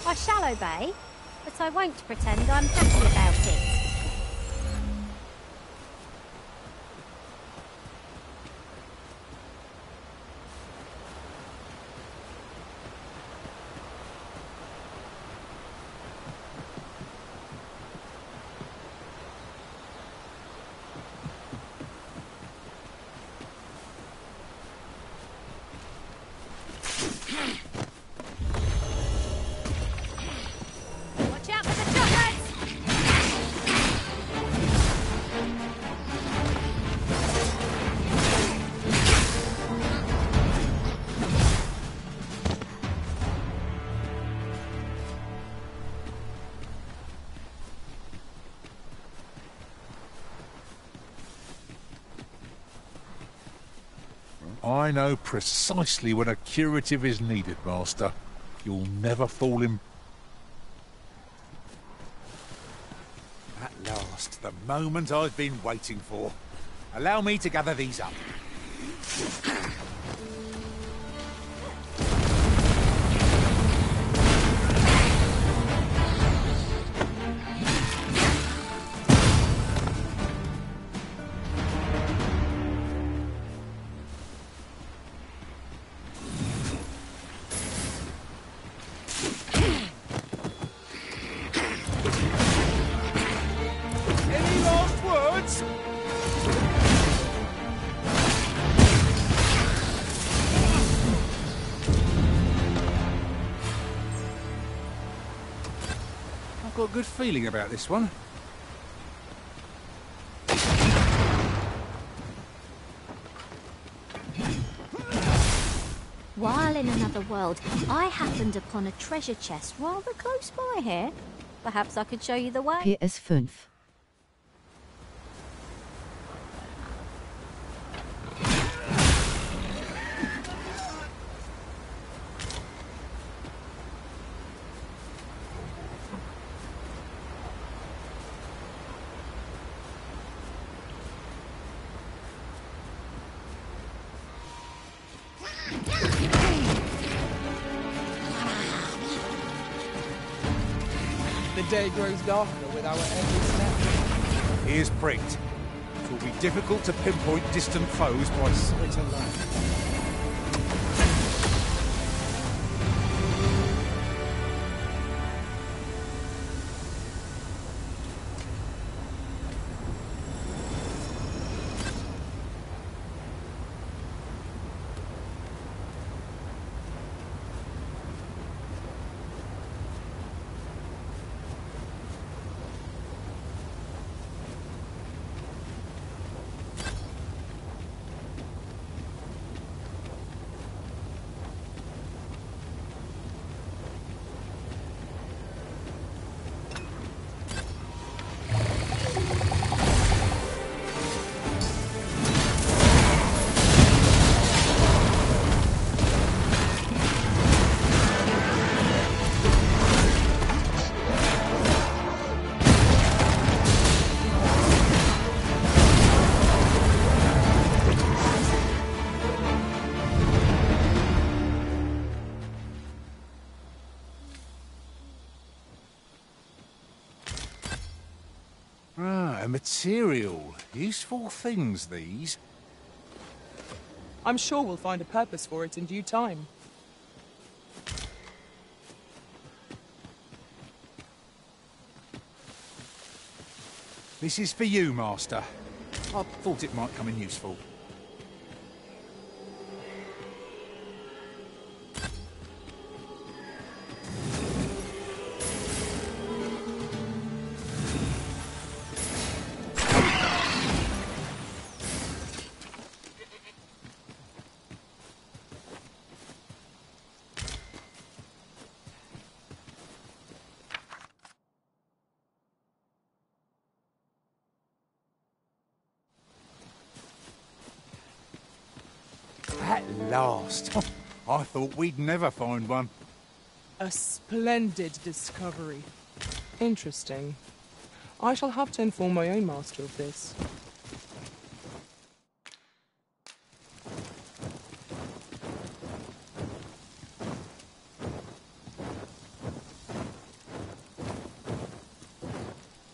I shall obey, but I won't pretend I'm happy about it. I know precisely when a curative is needed, Master. You'll never fall in... At last, the moment I've been waiting for. Allow me to gather these up. Got a good feeling about this one. While in another world, I happened upon a treasure chest rather close by here. Perhaps I could show you the way. PS5. The day grows darker with our every step. Here's pricked. It will be difficult to pinpoint distant foes by sight alone. Material. Useful things, these. I'm sure we'll find a purpose for it in due time. This is for you, Master. I thought it might come in useful. At last. I thought we'd never find one. A splendid discovery. Interesting. I shall have to inform my own master of this.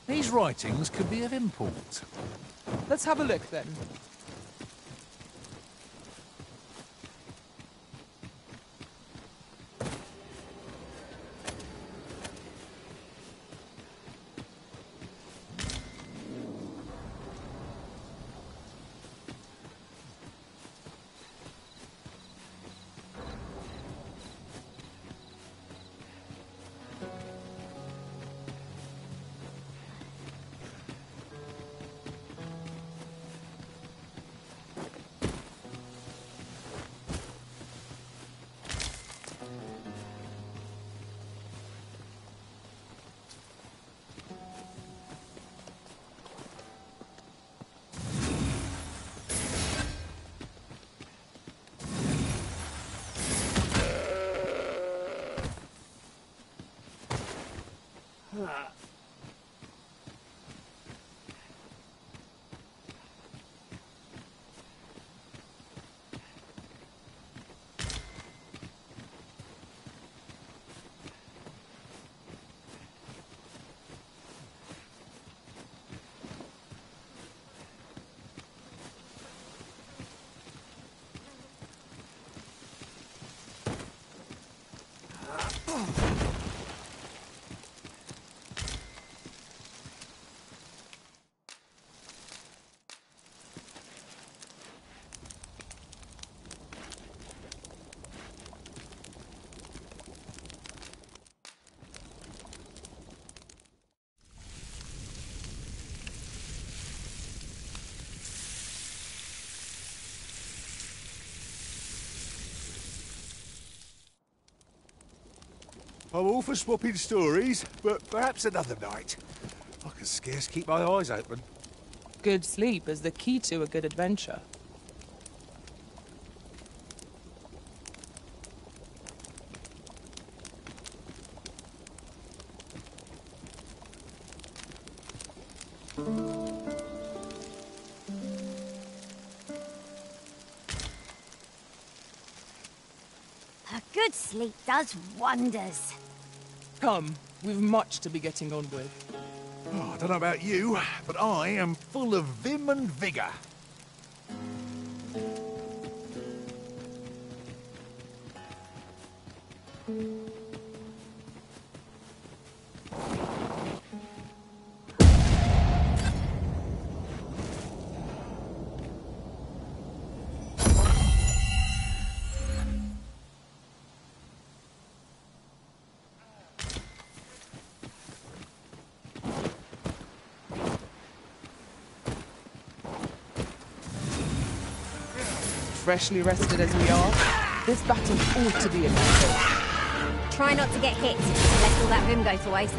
These writings could be of import. Let's have a look then. I'm all for swapping stories, but perhaps another night. I can scarce keep my eyes open. Good sleep is the key to a good adventure. A good sleep does wonders. Come, we've much to be getting on with. Oh, I don't know about you, but I am full of vim and vigour. Freshly rested as we are, this battle ought to be a battle. Try not to get hit, lest all that room go to waste.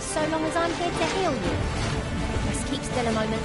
So long as I'm here to heal you. Just keep still a moment.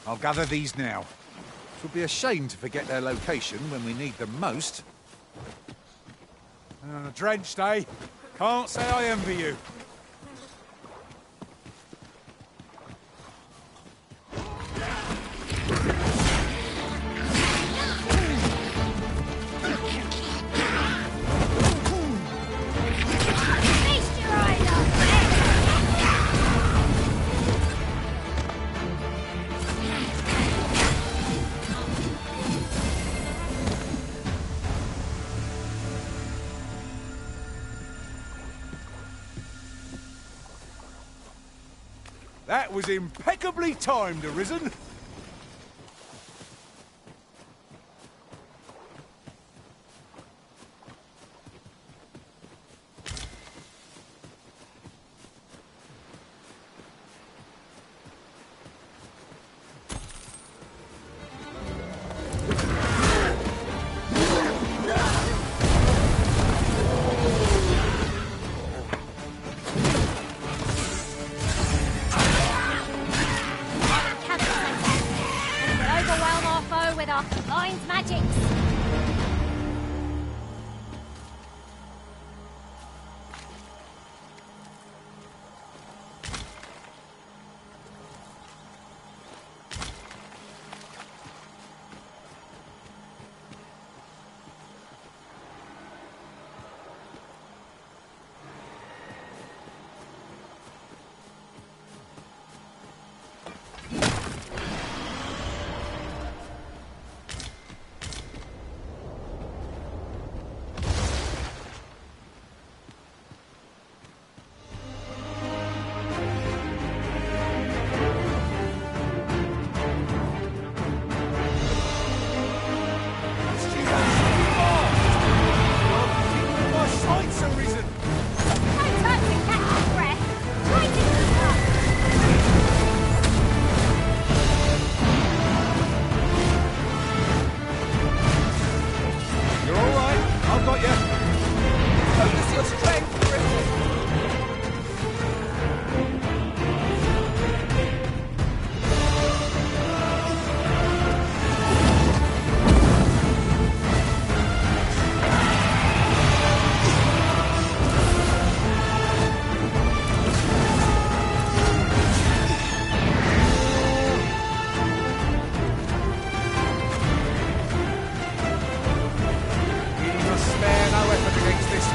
I'll gather these now. It would be a shame to forget their location when we need them most. Drenched, eh? Can't say I envy you. That was impeccably timed, Arisen.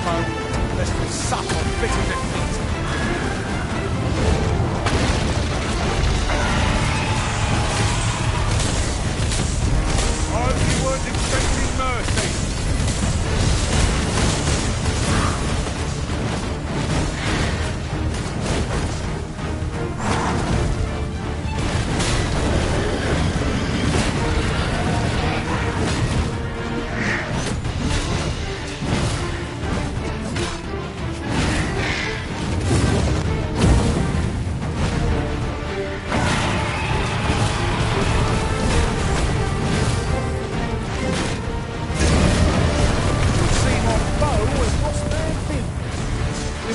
foe, lest we suffer bitter defeat. I hope you weren't expecting mercy.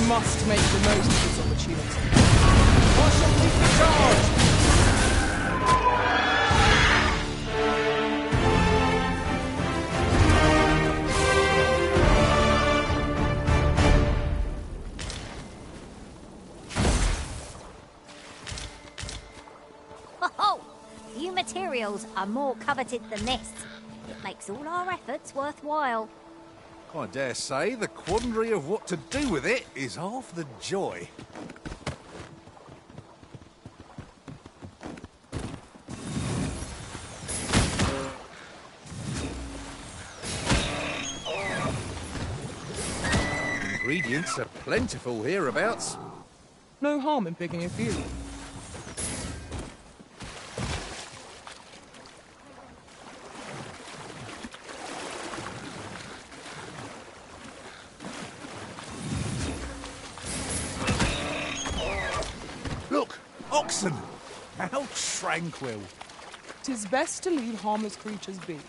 Must make the most of this opportunity. I shall keep the charge! Ho-ho! Few materials are more coveted than this. It makes all our efforts worthwhile. I dare say the quandary of what to do with it is half the joy. Ingredients are plentiful hereabouts. No harm in picking a few. Look, oxen! How tranquil. 'Tis best to leave harmless creatures be.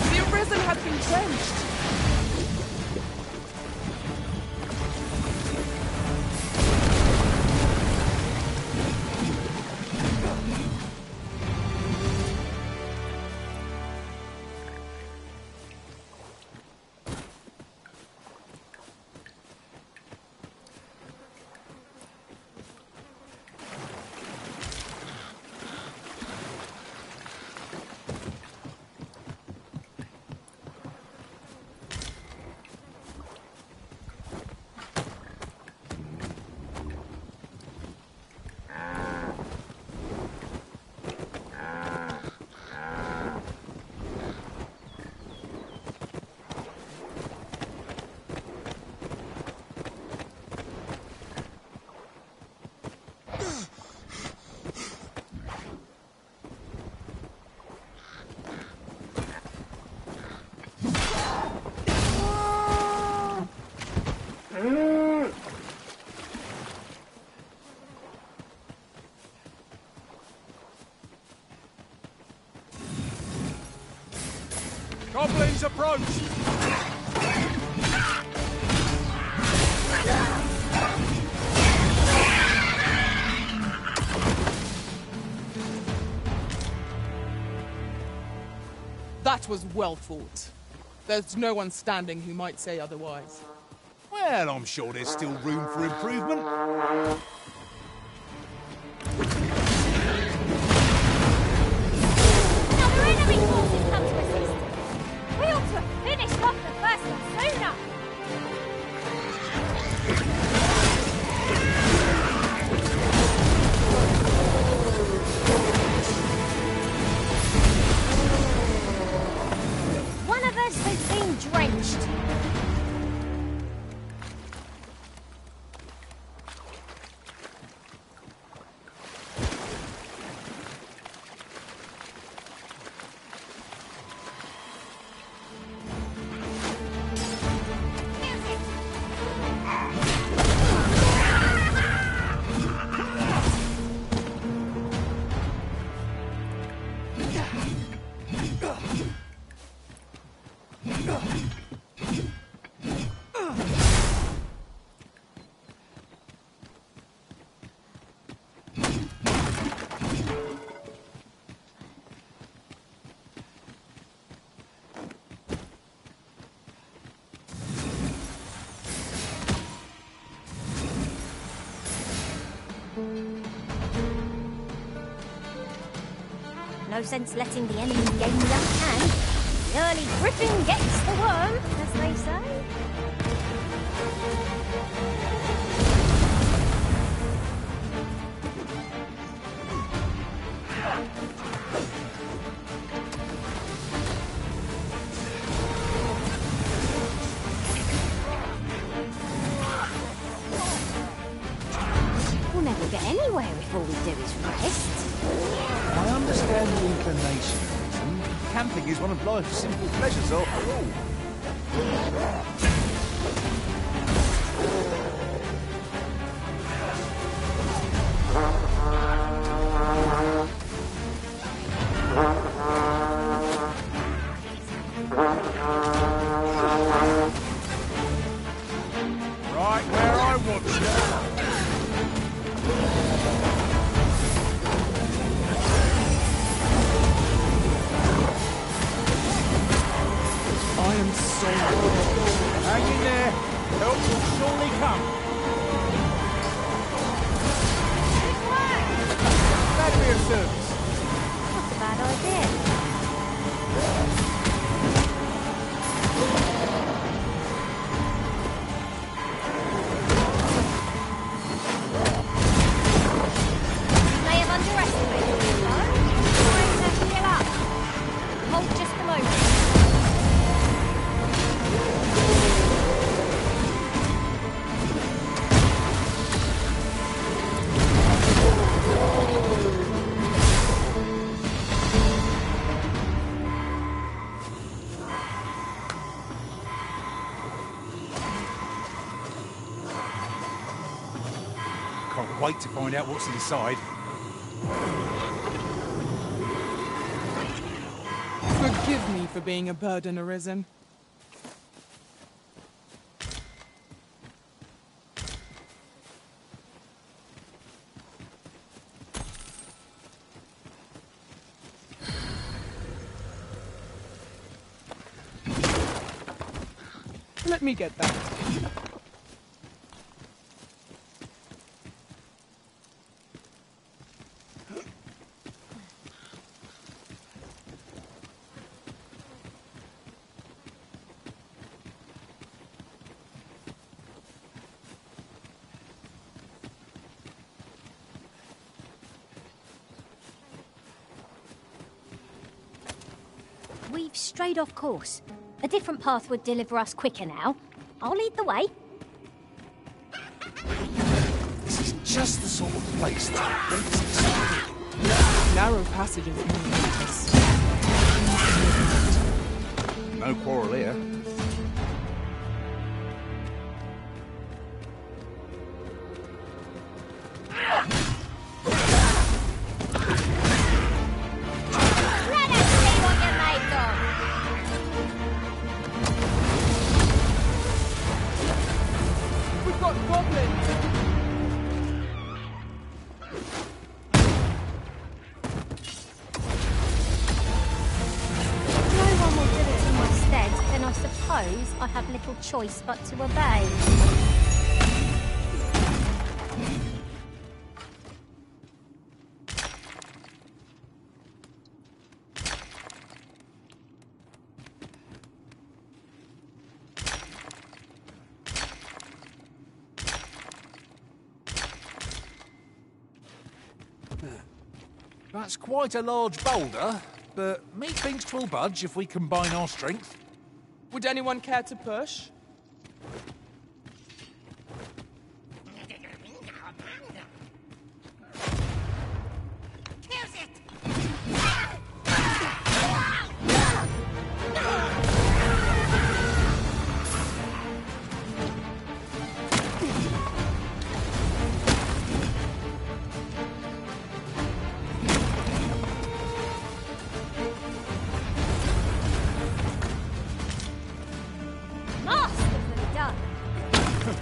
The arisen has been drenched. Goblins approach! That was well fought. There's no one standing who might say otherwise. Well, I'm sure there's still room for improvement. Another enemy forces come to assist. No sense letting the enemy gain the upper hand. The early griffin gets the worm, as they say. We'll never get anywhere if all we do is rest. I understand the inclination. Camping is one of life's simple pleasures, after all. Right where I want you. I am so Hang in there. Help will surely come. That'd be a service. Not a bad idea. May have underestimated me, though. Trying to heal up. Hold just a moment. Can't wait to find out what's inside. Forgive me for being a burden arisen. Let me get that. We've strayed off course. A different path would deliver us quicker now. I'll lead the way. This is just the sort of place that makes exciting. Narrow passages mean this. No quarrel here. Let us see what you're made of. We've got goblins! If no one will do it in my stead, then I suppose I have little choice but to obey. That's quite a large boulder, but methinks 'twill budge if we combine our strength. Would anyone care to push? Masterfully done.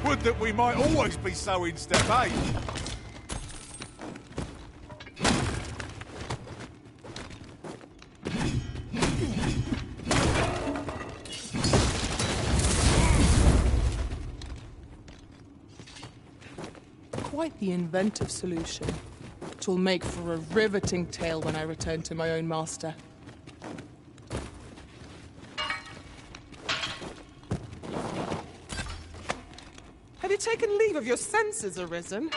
Would that we might always be so in step, eh? quite the inventive solution. It'll make for a riveting tale when I return to my own master. Have you taken leave of your senses, Arisen?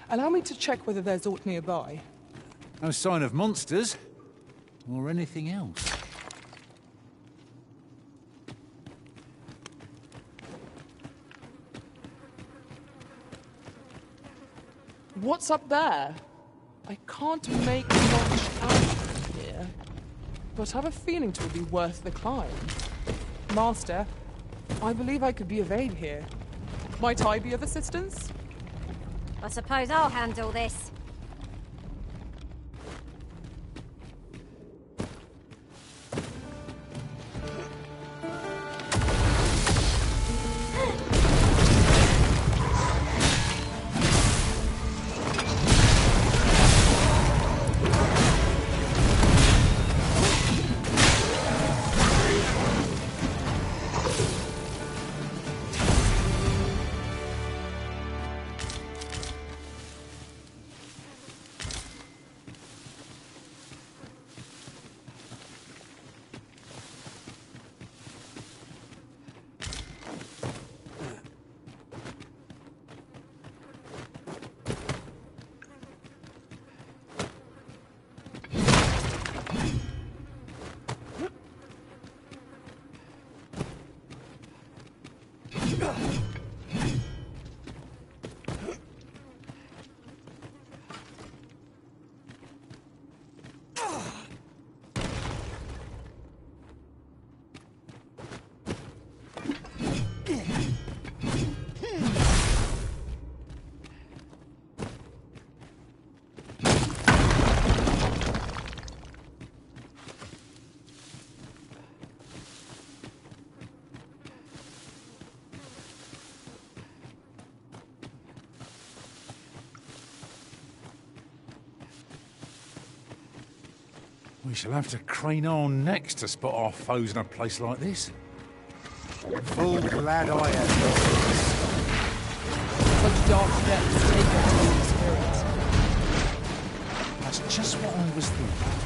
Allow me to check whether there's aught nearby. No sign of monsters, or anything else. What's up there? I can't make much out of here, but I have a feeling it will be worth the climb. Master, I believe I could be of aid here. Might I be of assistance? I suppose I'll handle this. We shall have to crane our necks to spot our foes in a place like this. Full glad I am. Such dark depths take a holy spirit. That's just what I was thinking.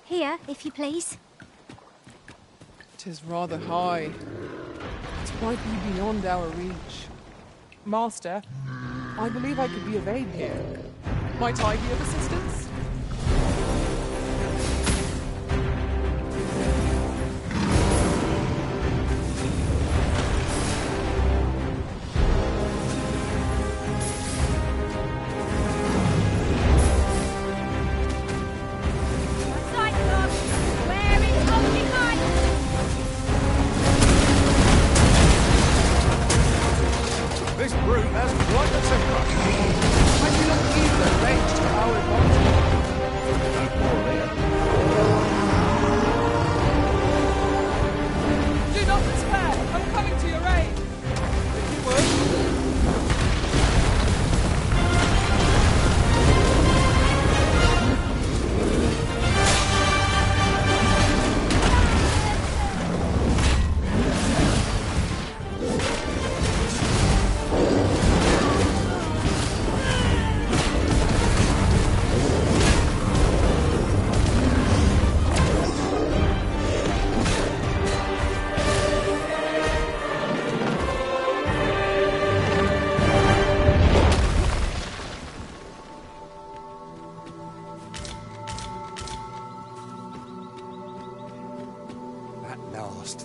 Here, if you please. 'Tis rather high. It might be beyond our reach. Master, I believe I could be of aid here. Might I be of assistance? brute has quite a temper. Maybe not use the rage to our advantage. No quarrel here. Do not despair! I'm coming to your aid! If you would.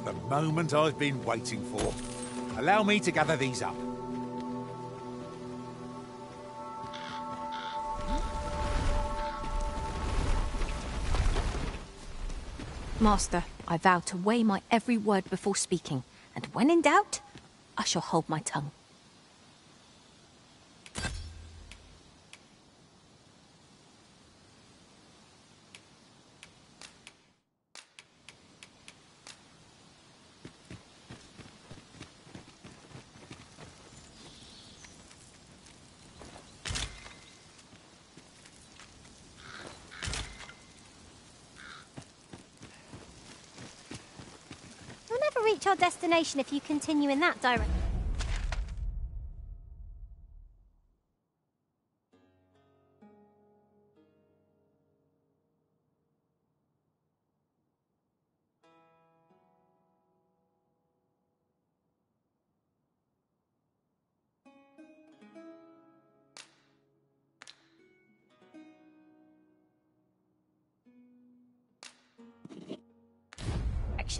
The moment I've been waiting for. Allow me to gather these up. Master, I vow to weigh my every word before speaking, and when in doubt, I shall hold my tongue. We'll never reach our destination if you continue in that direction.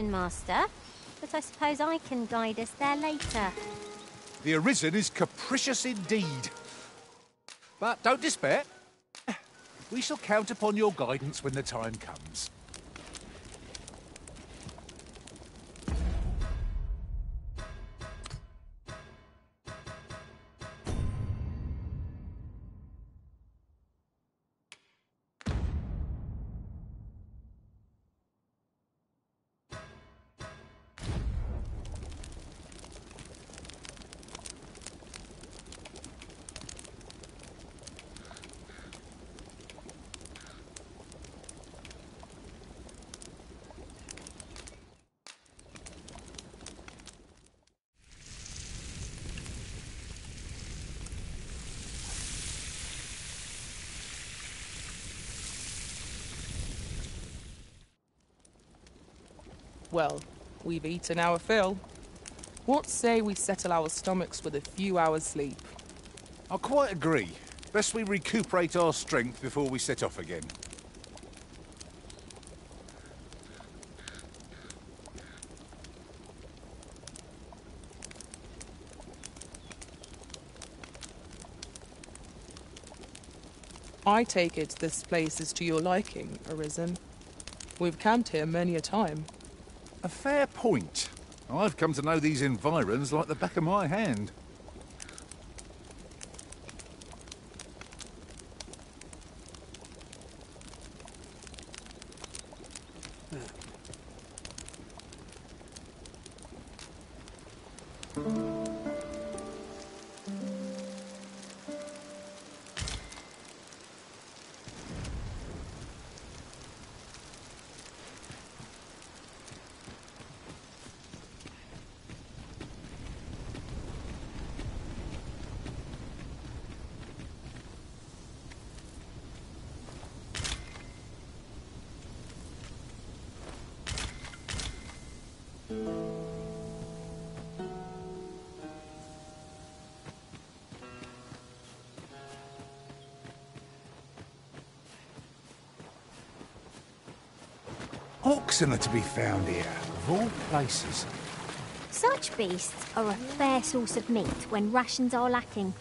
Master, but I suppose I can guide us there later. The Arisen is capricious indeed. But don't despair. We shall count upon your guidance when the time comes. Well, we've eaten our fill. What say we settle our stomachs with a few hours' sleep? I quite agree. Best we recuperate our strength before we set off again. I take it this place is to your liking, Arisen. We've camped here many a time. A fair point. I've come to know these environs like the back of my hand. Oxen are to be found here, of all places. Such beasts are a fair source of meat when rations are lacking.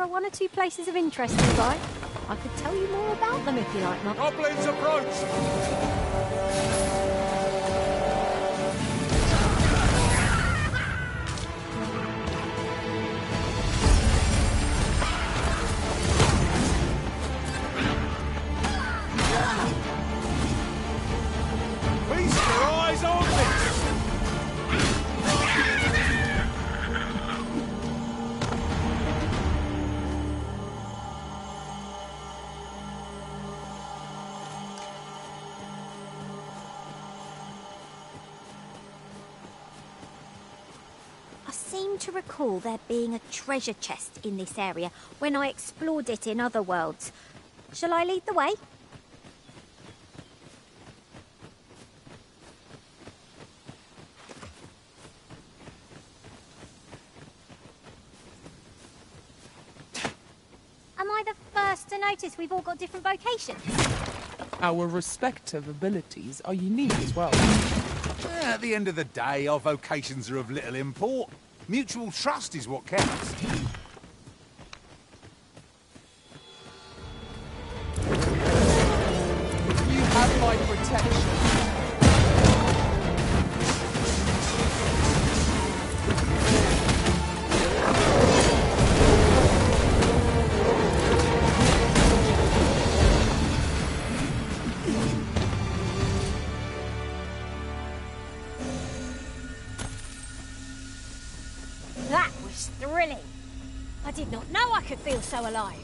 one or two places of interest nearby. I could tell you more about them if you like, Mark. Goblins approach! Feast your eyes on this! I seem to recall there being a treasure chest in this area when I explored it in other worlds. Shall I lead the way? Am I the first to notice we've all got different vocations? Our respective abilities are unique as well. At the end of the day, our vocations are of little import. Mutual trust is what counts. You have my protection. That was thrilling. I did not know I could feel so alive.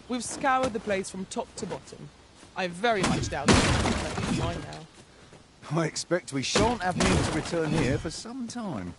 We've scoured the place from top to bottom. I very much doubt that it's mine now. I expect we shan't have means to return here for some time.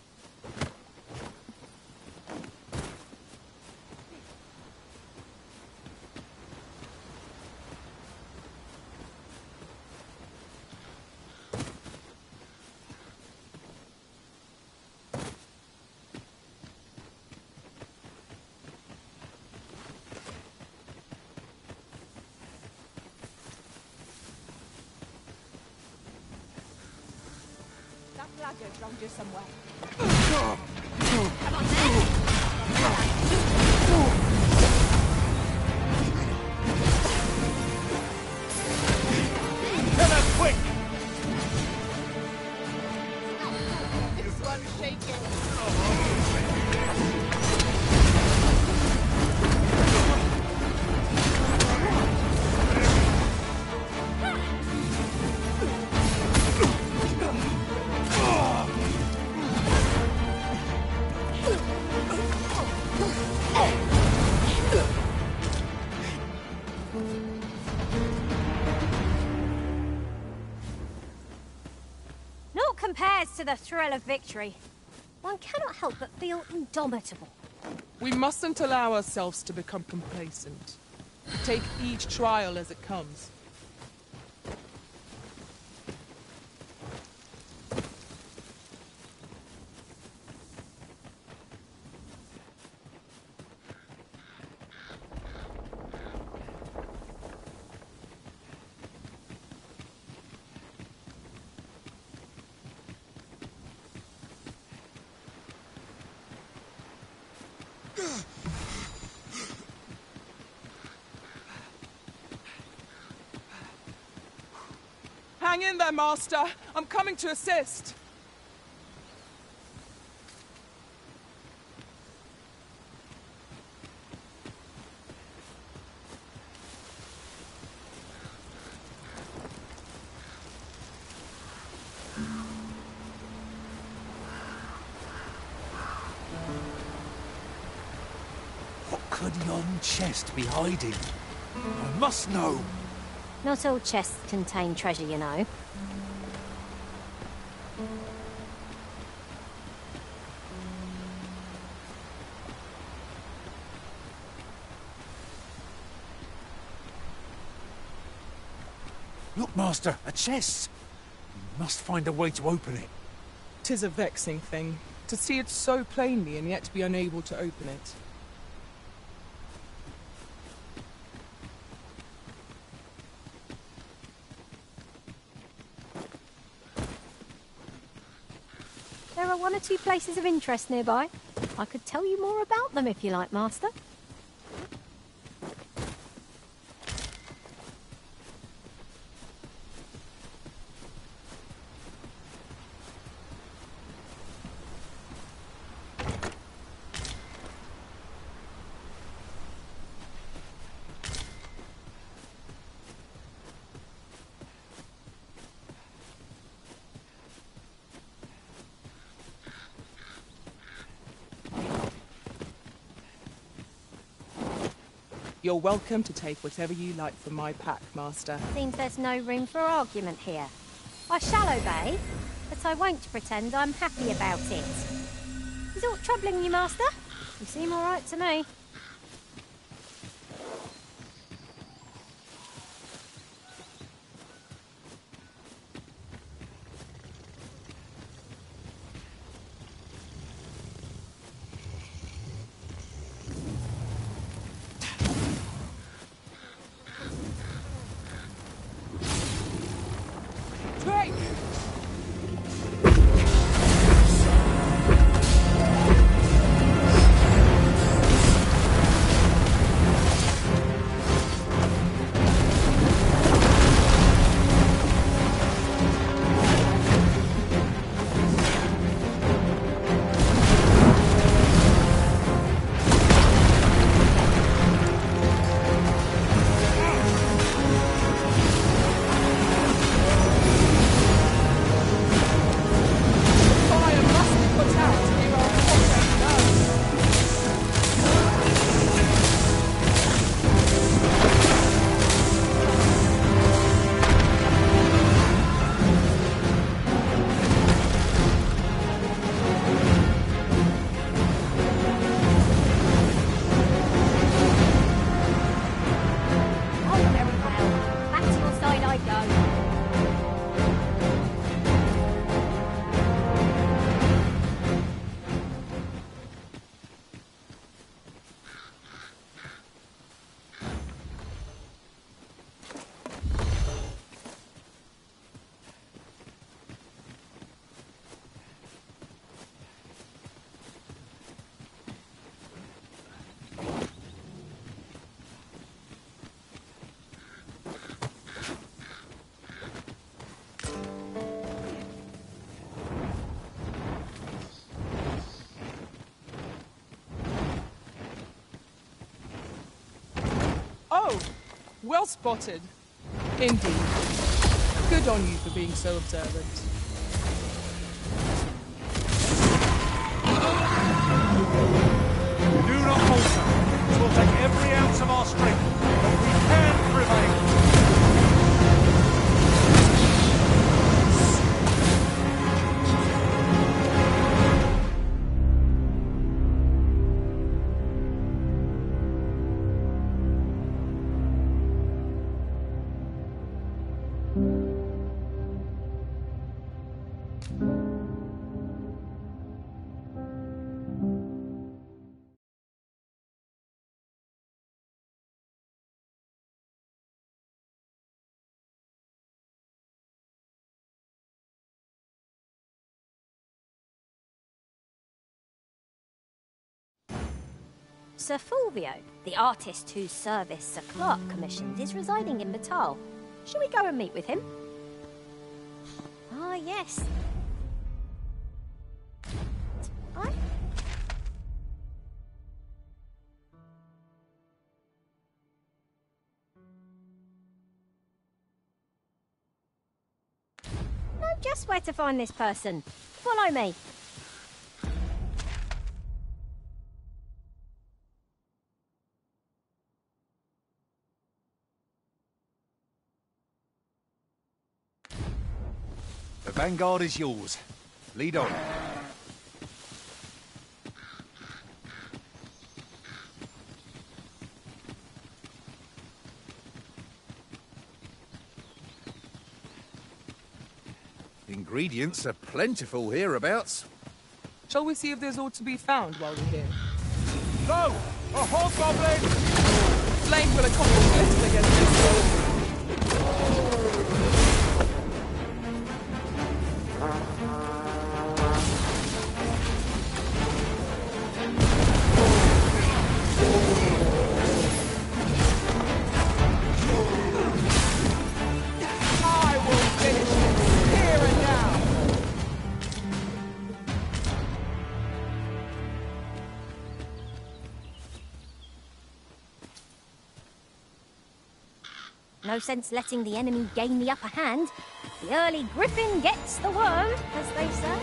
Ladder's round here somewhere. Come on then! Get up quick! This one's shaking. Compares to the thrill of victory. One cannot help but feel indomitable. We mustn't allow ourselves to become complacent. Take each trial as it comes. Hang in there, Master. I'm coming to assist. What could yon chest be hiding? I must know. Not all chests contain treasure, you know. Look, Master, a chest. We must find a way to open it. 'Tis a vexing thing, to see it so plainly and yet be unable to open it. one or two places of interest nearby. I could tell you more about them if you like, Master. You're welcome to take whatever you like from my pack, Master. Seems there's no room for argument here. I shall obey, but I won't pretend I'm happy about it. Is aught troubling you, Master? You seem all right to me. Oh, well spotted. Indeed. Good on you for being so observant. Do not falter. It will take every ounce of our strength, but we can prevail. Sir Fulvio, the artist whose service Sir Clark commissioned, is residing in Batal. Shall we go and meet with him? Ah, yes. I... Know just where to find this person. Follow me. The vanguard is yours. Lead on. Ingredients are plentiful hereabouts. Shall we see if there's aught to be found while we're here? No! A hobgoblin! Flame will accomplish little against this. No sense letting the enemy gain the upper hand. The early griffin gets the worm, as they say.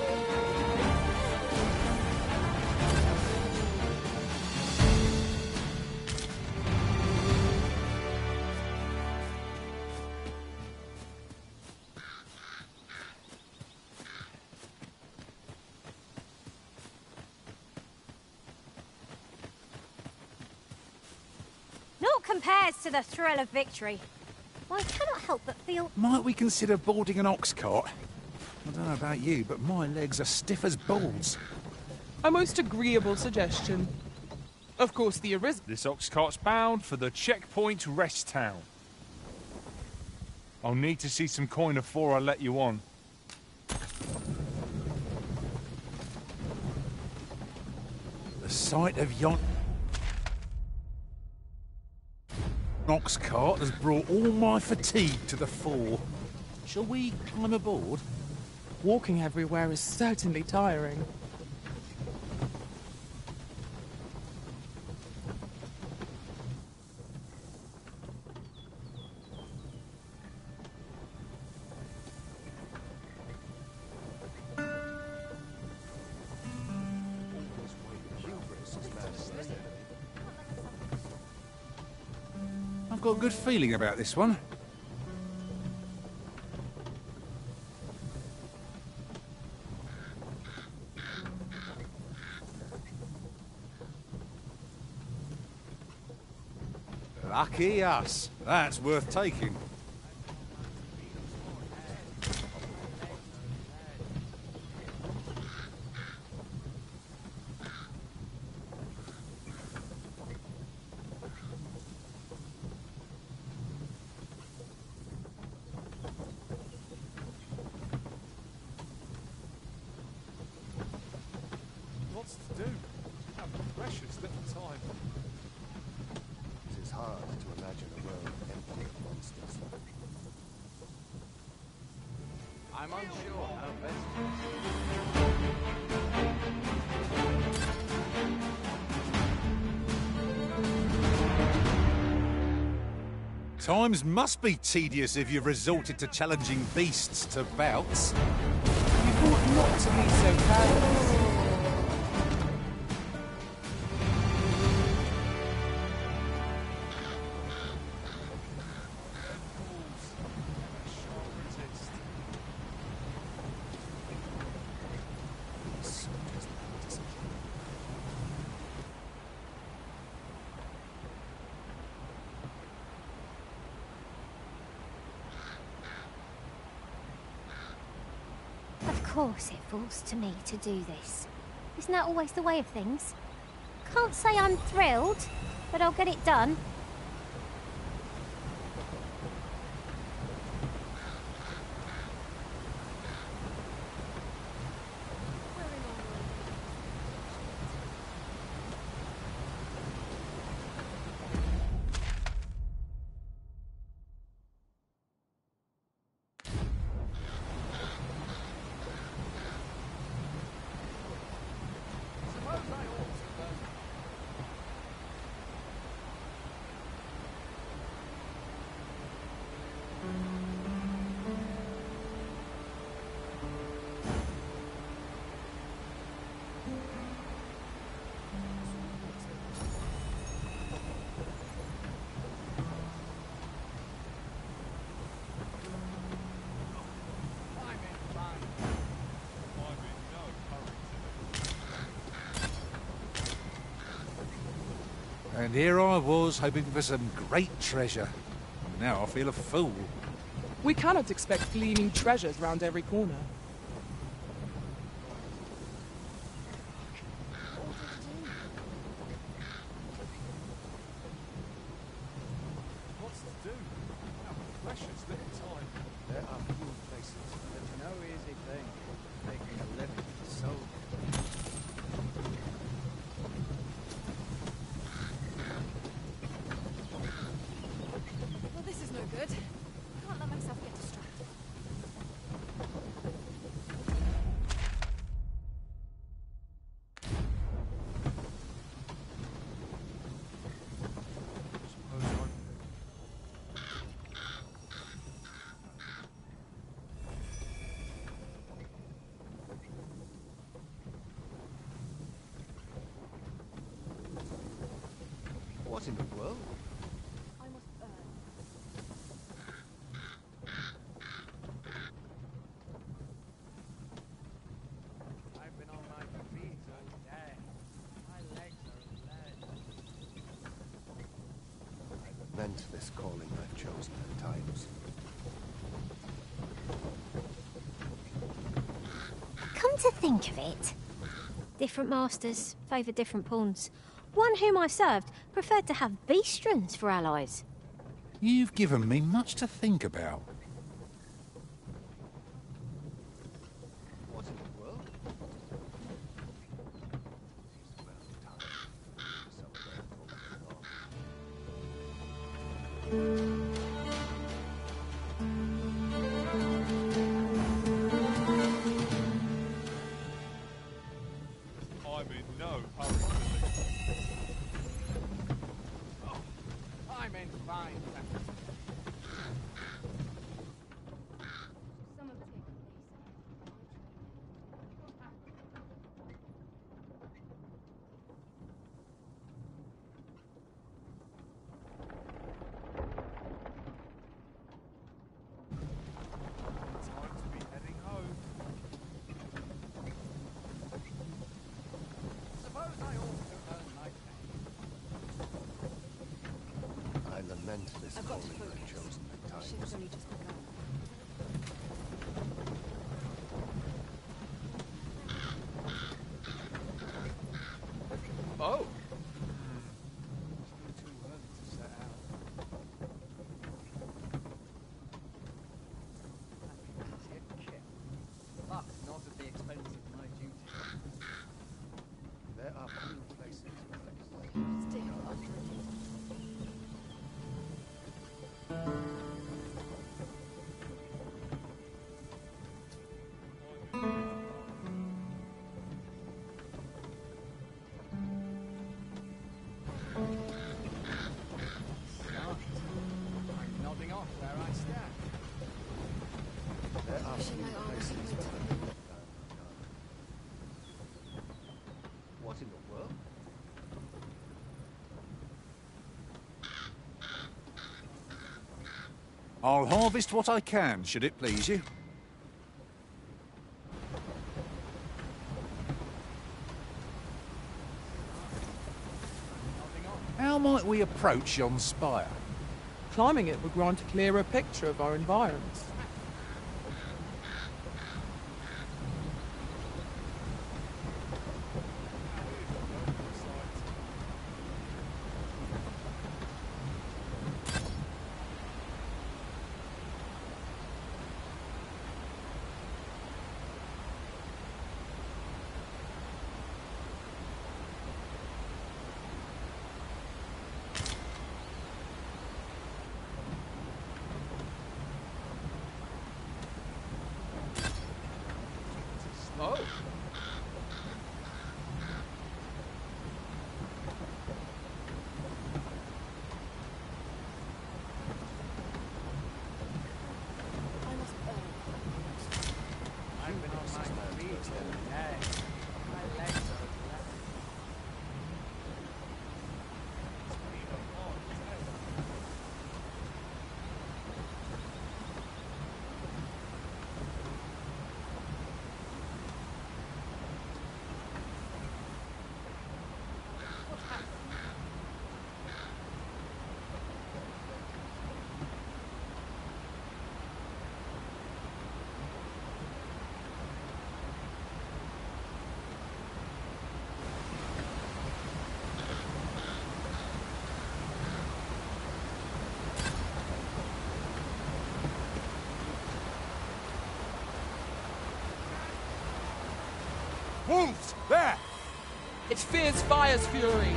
Naught compares to the thrill of victory. One cannot help but feel... Might we consider boarding an ox cart? I don't know about you, but my legs are stiff as balls. A most agreeable suggestion. Of course, the This ox cart's bound for the checkpoint rest town. I'll need to see some coin before I let you on. The sight of yon ox cart has brought all my fatigue to the fore. Shall we climb aboard? Walking everywhere is certainly tiring. I've got a good feeling about this one. Lucky us. That's worth taking. Lots to do. How precious little time. It is hard to imagine a world empty of monsters. I'm unsure how best. Times must be tedious if you've resorted to challenging beasts to bouts. You ought not to be so careless. Of course it falls to me to do this. Isn't that always the way of things? Can't say I'm thrilled, but I'll get it done. And here I was, hoping for some great treasure. And now I feel a fool. We cannot expect gleaming treasures round every corner. What's to do? How precious little time. There are few places. It's no easy thing. Making a living so. Well, this is no good. Can't let myself get distracted. What in the world? I must earn. I've been on my feet all day. My legs are lead. I lament this calling I've chosen at times. Come to think of it, different masters favour different pawns. One whom I served preferred to have beastrons for allies. You've given me much to think about. What in the world? I'm in no hurry. I'm in fine temper. Some of Time to be heading home. Suppose I ought to earn my pay. I lament this I've got to calling focus. I've chosen at The times. shift's only just begun. Oh! Still too early to set out. But not at the expense of my duty. There are few places where I dislike Still, after a few. I'm nodding off where I stand. There are Pushing few my arms places in my where tummy. I dislike. What in the world? I'll harvest what I can, should it please you. How might we approach yon spire? Climbing it would grant a clearer picture of our environs. Oh! I must earn. I've been on my feet all day. My legs are lead. It's been a hard day. Wolves! There! It fears fire's fury.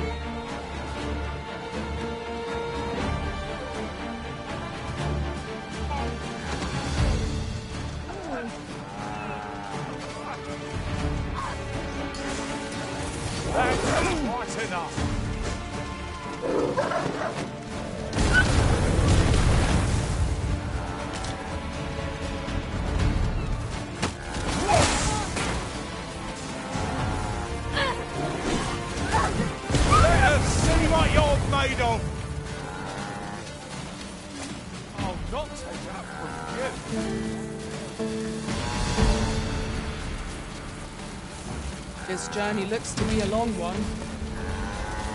That's quite enough. Let us see what you're made of. This journey looks to be a long one.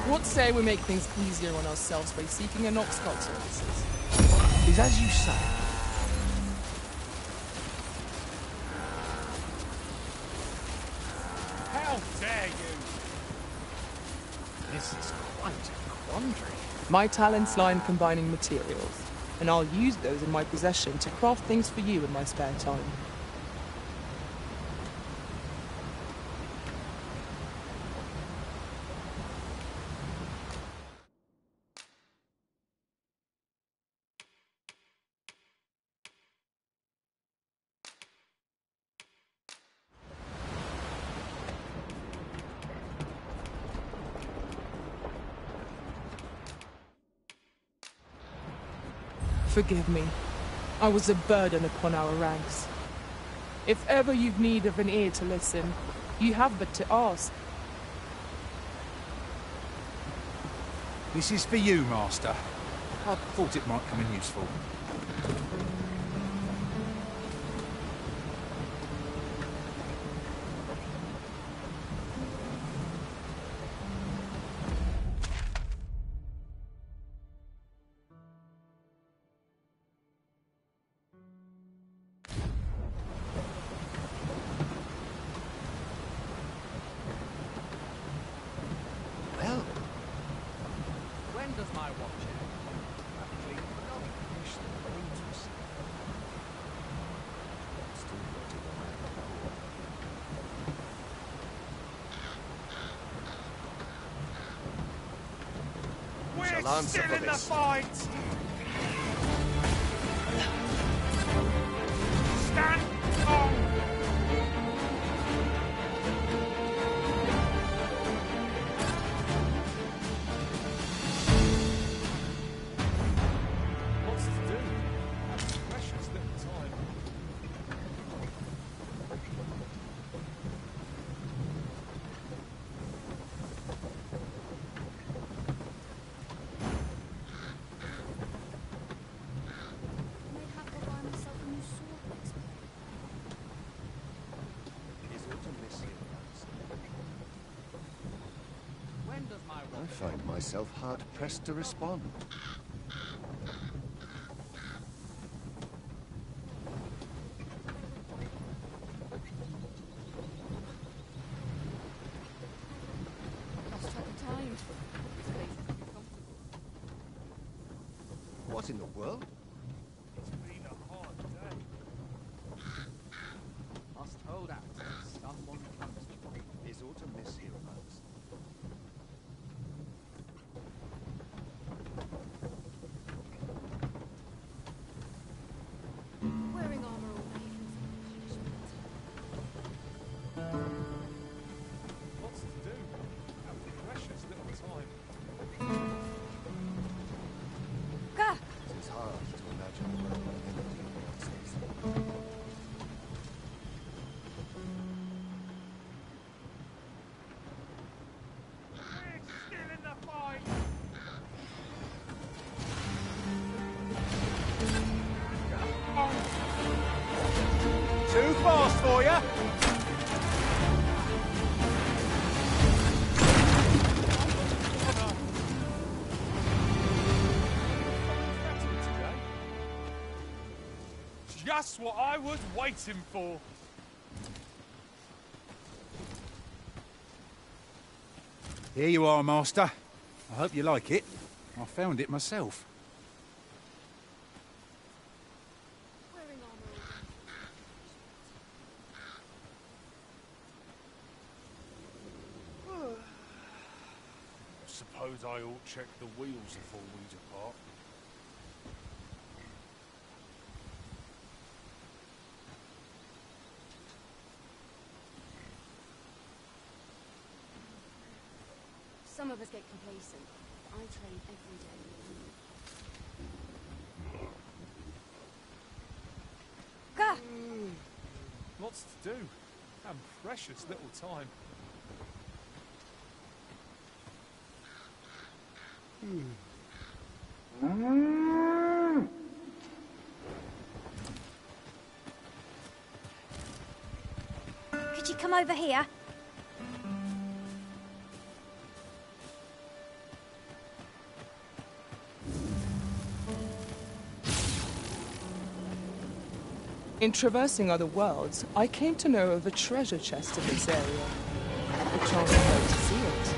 What say we make things easier on ourselves by seeking an Oxcart services? Is as you say. How dare you! This is quite a quandary. My talents lie in combining materials, and I'll use those in my possession to craft things for you in my spare time. Forgive me. I was a burden upon our ranks. If ever you've need of an ear to listen, you have but to ask. This is for you, Master. I thought it might come in useful. Still in the fight! Stand on! What's to do? Have precious little time. I find myself hard-pressed to respond. What in the world? It's been a hard day. Must hold out till someone comes to me. Is autumn miss hereabouts? Wearing armor all day feels like punishment. What's to do? Have precious little time. Gah! It is hard to imagine a world empty of monsters. We're still in the fight! Too fast for you. Just what I was waiting for. Here you are, Master. I hope you like it. I found it myself. Wearing armor all day. Suppose I ought check the wheels before we depart. Some of us get complacent. I train every day. Gah! Lots to do. And precious little time. Could you come over here? In traversing other worlds, I came to know of a treasure chest in this area. A chance to go to see it.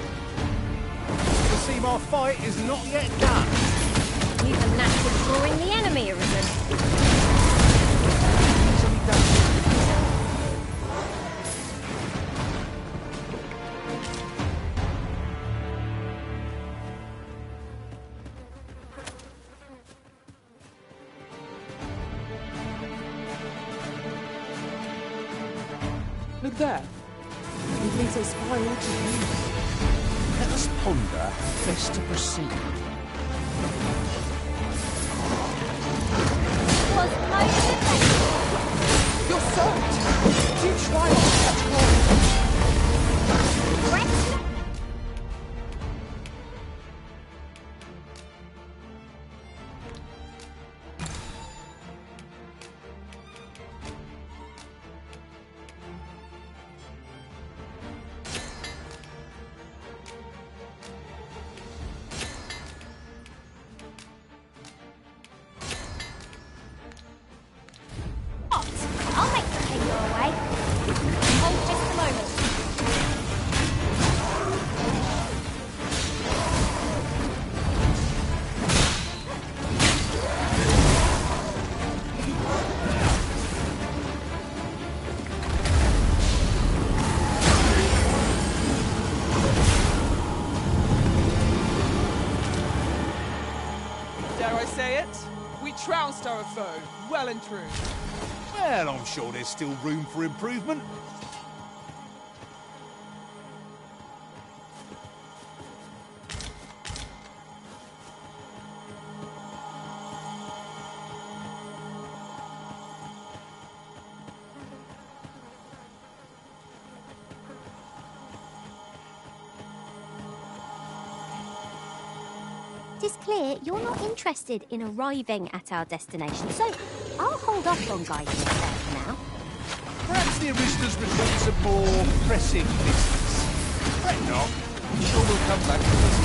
The Seymour fight is not yet done. He's a knack of drawing the enemy, Arisen. Look there. It leads us spiral to use. Let us ponder best to proceed. Was most effective. You're soaked! Do try not to catch cold. Rest. I'll make the pay your way. Hold just a moment. Dare I say it? We trounced our foe, well and true. Well, I'm sure there's still room for improvement. It's clear you're not interested in arriving at our destination, so I'll hold off on guiding us there for now. Perhaps the Aristas report some more pressing business. Fret not. I'm sure we'll come back to this.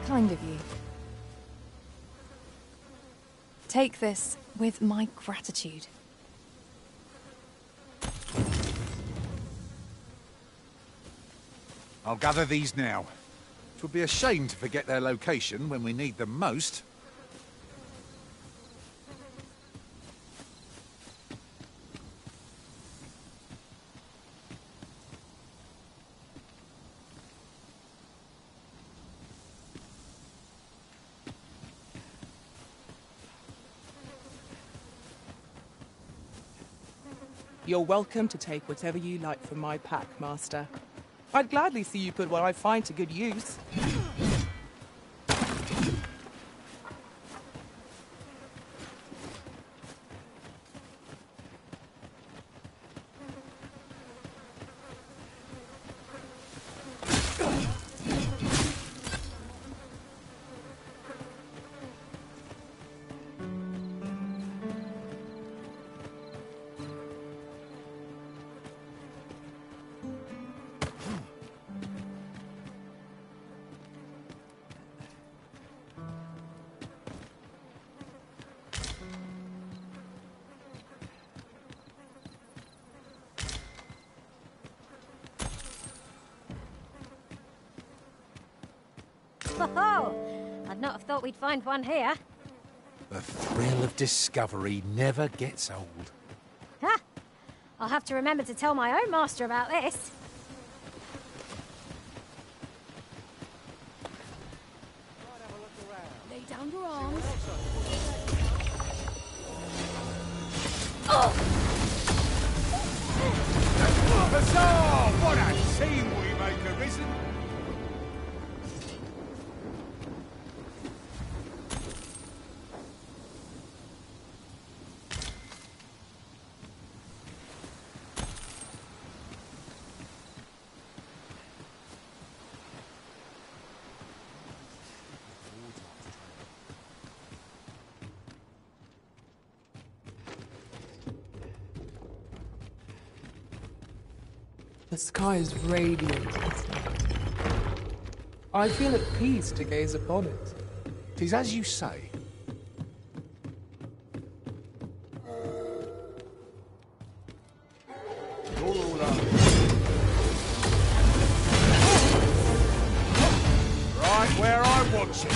Kind of you. Take this with my gratitude. I'll gather these now. It would be a shame to forget their location when we need them most. You're welcome to take whatever you like from my pack, Master. I'd gladly see you put what I find to good use. Oh, I'd not have thought we'd find one here. The thrill of discovery never gets old. Ha! I'll have to remember to tell my own master about this. Lay down your arms. Huzzah! What a team we make, Arisen! sky is radiant tonight. I feel at peace to gaze upon it. 'Tis as you say. Right where I want you.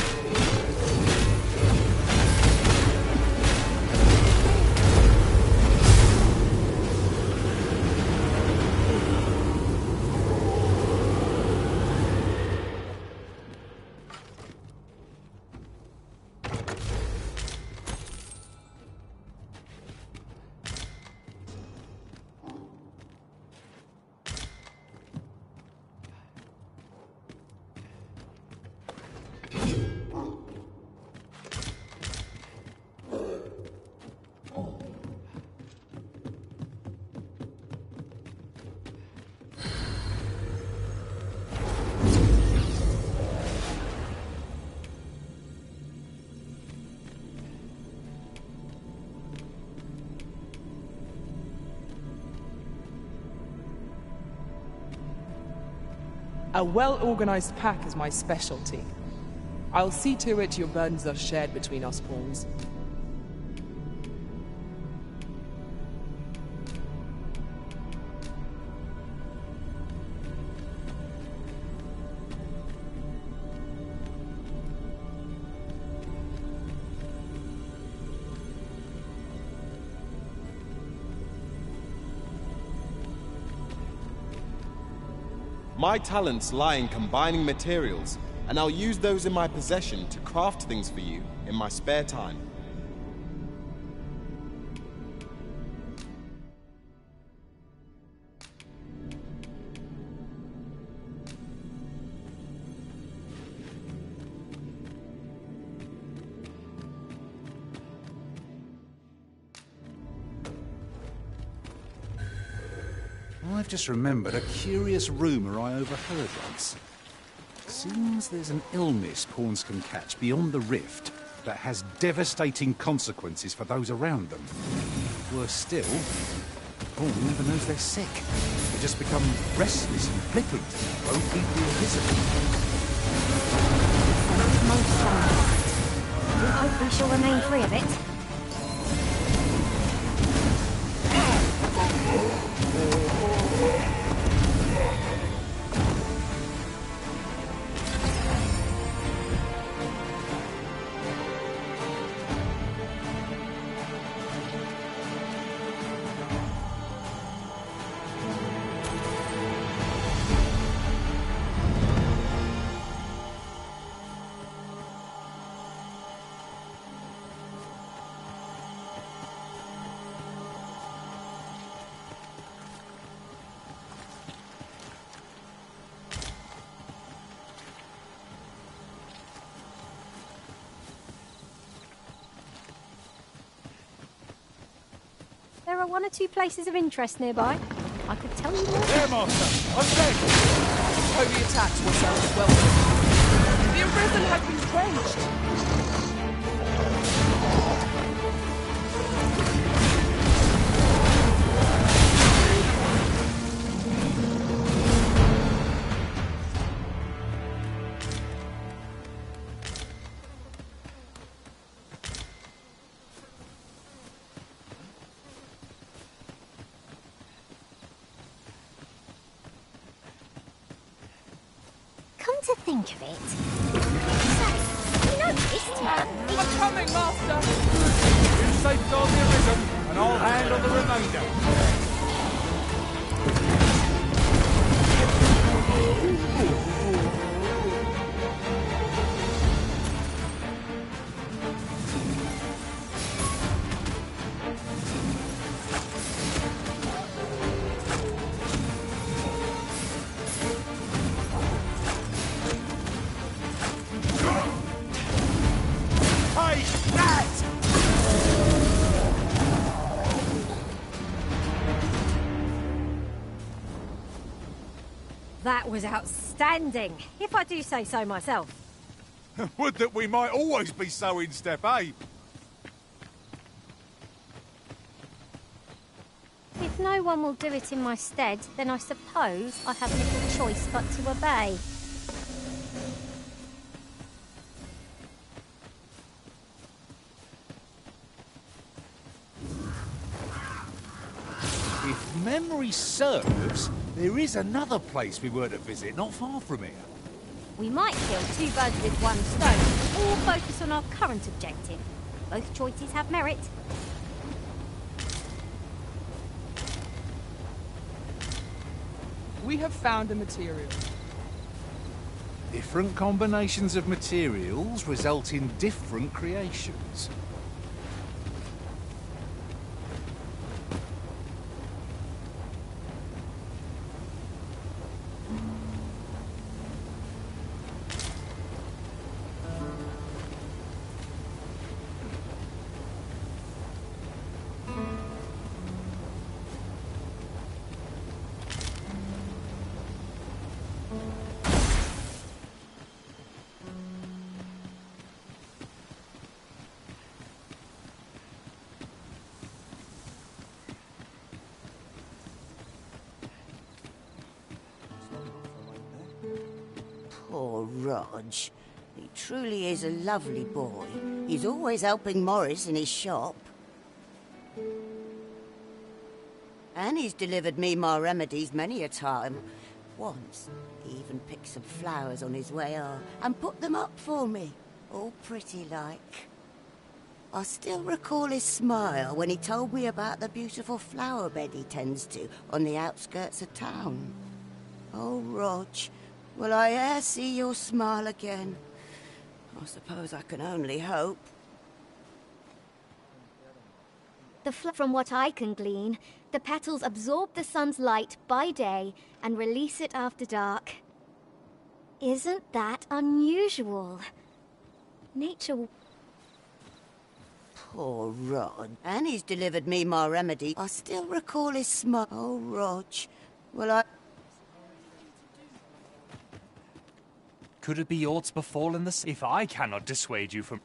A well-organized pack is my specialty. I'll see to it your burdens are shared between us pawns. My talents lie in combining materials, and I'll use those in my possession to craft things for you in my spare time. I've just remembered a curious rumour I overheard once. Seems there's an illness pawns can catch beyond the rift that has devastating consequences for those around them. Worse still, the pawn never knows they're sick. They just become restless and flippant, won't keep you invisible. We hope we shall remain free of it. There are one or two places of interest nearby. I could tell you more. There, Master! I'm dead! Holy attacks will sound welcome. The Arisen has been quenched. To think of it. Say, you noticed? I'm coming, Master! You safeguard the Arisen, and I'll handle the remainder. That was outstanding, if I do say so myself. Would that we might always be so in step, eh? If no one will do it in my stead, then I suppose I have little choice but to obey. If memory serves, there is another place we were to visit not far from here. We might kill two birds with one stone, or focus on our current objective. Both choices have merit. We have found a material. Different combinations of materials result in different creations. Poor Rog. He truly is a lovely boy. He's always helping Morris in his shop. And he's delivered me my remedies many a time. Once, he even picked some flowers on his way out and put them up for me, all pretty like. I still recall his smile when he told me about the beautiful flower bed he tends to on the outskirts of town. Oh, Rog, will I e'er see your smile again? I suppose I can only hope. From what I can glean, the petals absorb the sun's light by day and release it after dark. Isn't that unusual? Nature... Poor Rod. And he's delivered me my remedy. I still recall his smile. Oh, Rog, will I... Could it be aught befallen this? If I cannot dissuade you from...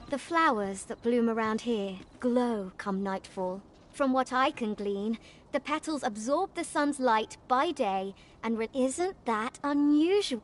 The flowers that bloom around here glow come nightfall. From what I can glean, the petals absorb the sun's light by day and isn't that unusual?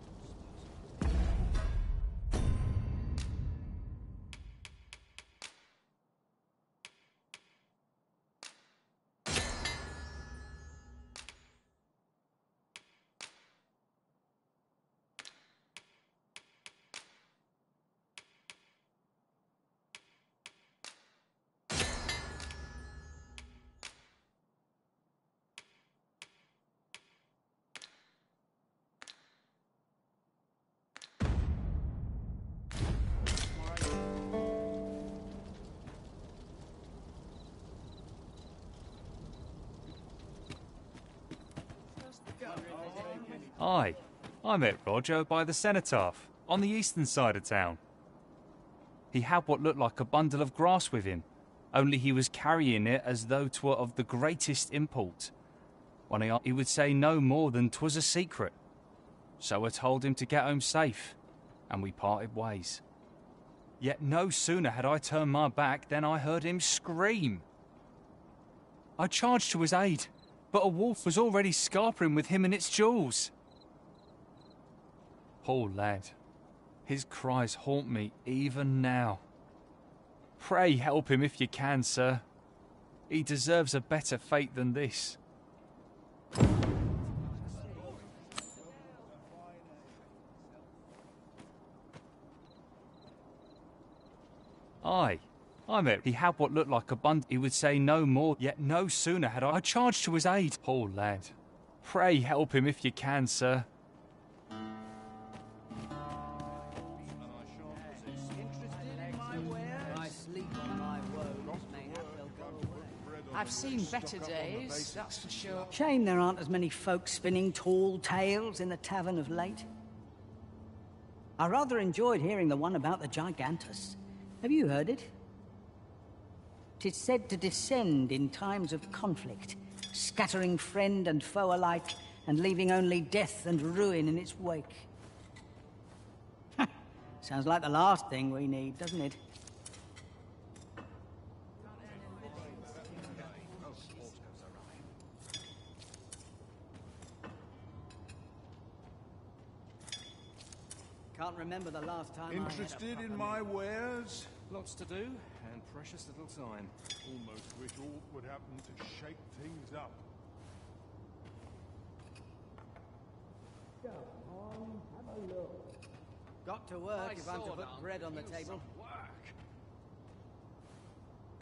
Aye, I met Roger by the cenotaph, on the eastern side of town. He had what looked like a bundle of grass with him, only he was carrying it as though 'twere of the greatest import. When he would say no more than 'twas a secret. So I told him to get home safe, and we parted ways. Yet no sooner had I turned my back than I heard him scream. I charged to his aid, but a wolf was already scarpering with him and its jewels. Poor lad. His cries haunt me even now. Pray help him if you can, sir. He deserves a better fate than this. Aye, I met. He had what looked like a bundle. He would say no more, yet no sooner had I charged to his aid. Poor lad. Pray help him if you can, sir. I've seen better days, that's for sure. Shame there aren't as many folk spinning tall tales in the tavern of late. I rather enjoyed hearing the one about the Gigantus. Have you heard it? 'Tis said to descend in times of conflict, scattering friend and foe alike, and leaving only death and ruin in its wake. Sounds like the last thing we need, doesn't it? Can't remember the last time Interested in my wares? Lots to do, and precious little time. Almost wish aught would happen to shake things up. Come on, have a look. Got to work if I'm to put bread on the table.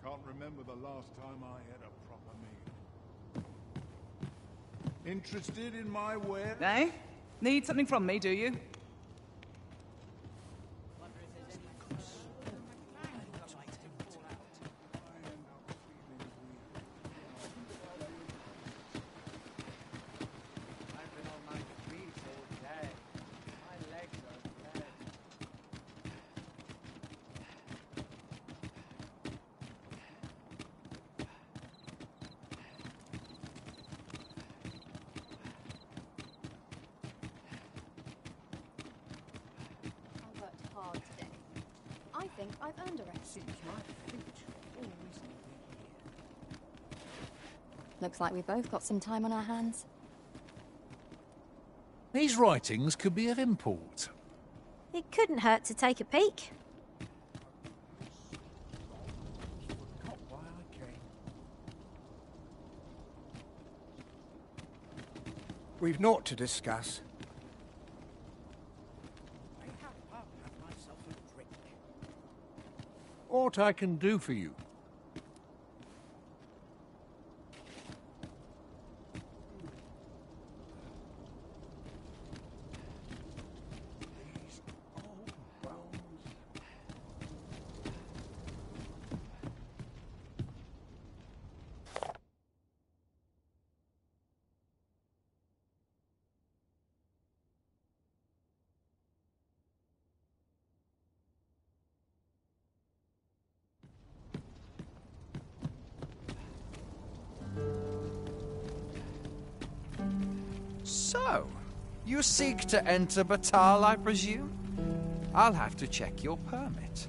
Can't remember the last time I had a proper meal. Interested in my wares? Eh? Need something from me, do you? I think I've earned a rest. Looks like we've both got some time on our hands. These writings could be of import. It couldn't hurt to take a peek. We've naught to discuss. Aught I can do for you? So, you seek to enter Batal, I presume? I'll have to check your permit.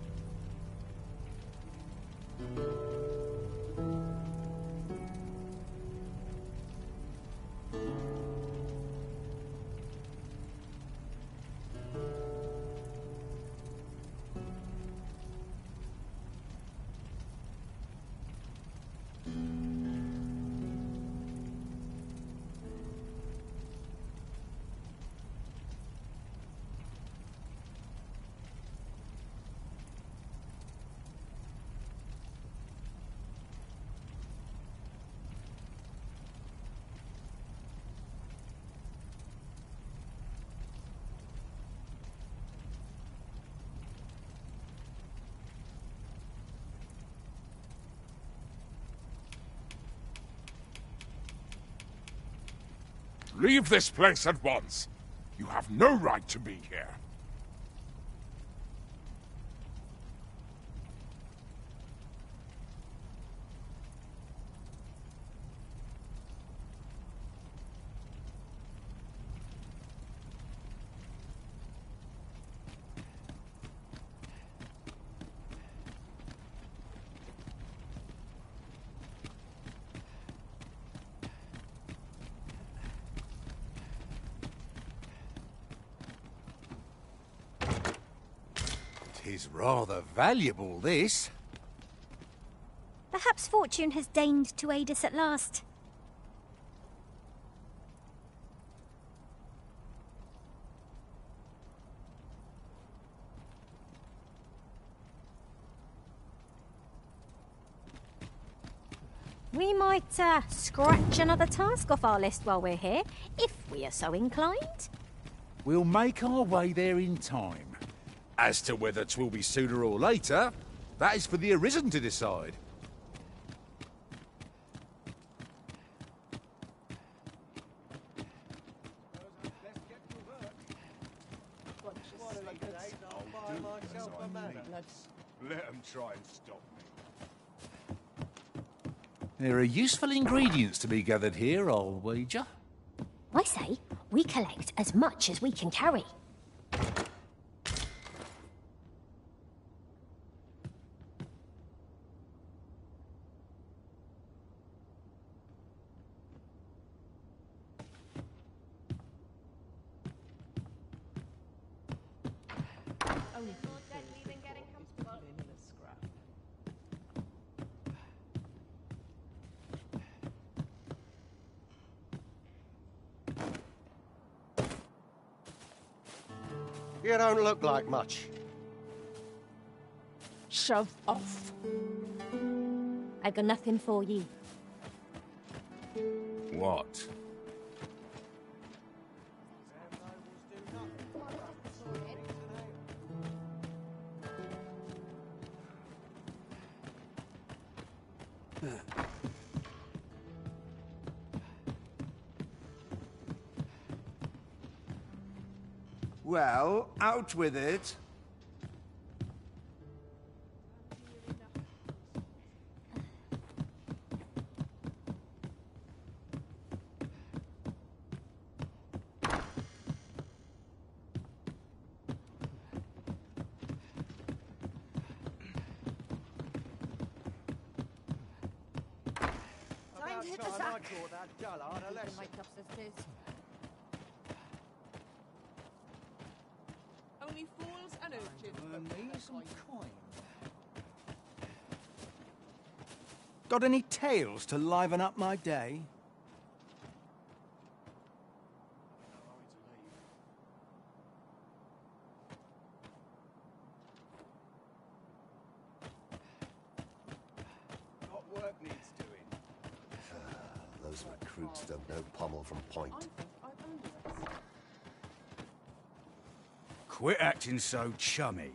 Leave this place at once. You have no right to be here. Is rather valuable, this. Perhaps fortune has deigned to aid us at last. We might scratch another task off our list while we're here, if we are so inclined. We'll make our way there in time. As to whether 'twill be sooner or later, that is for the Arisen to decide. Let them try and stop me. There are useful ingredients to be gathered here, I'll wager. I say, we collect as much as we can carry. You don't look like much. Shove off. I got nothing for you. What? Well, out with it. Time to hit the sack. My cups as tis. Only fools and urchins. Got any tales to liven up my day? What work needs doing? Those recruits don't know pommel from point. Quit acting so chummy.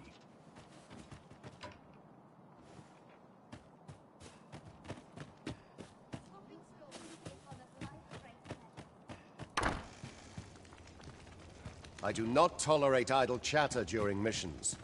I do not tolerate idle chatter during missions.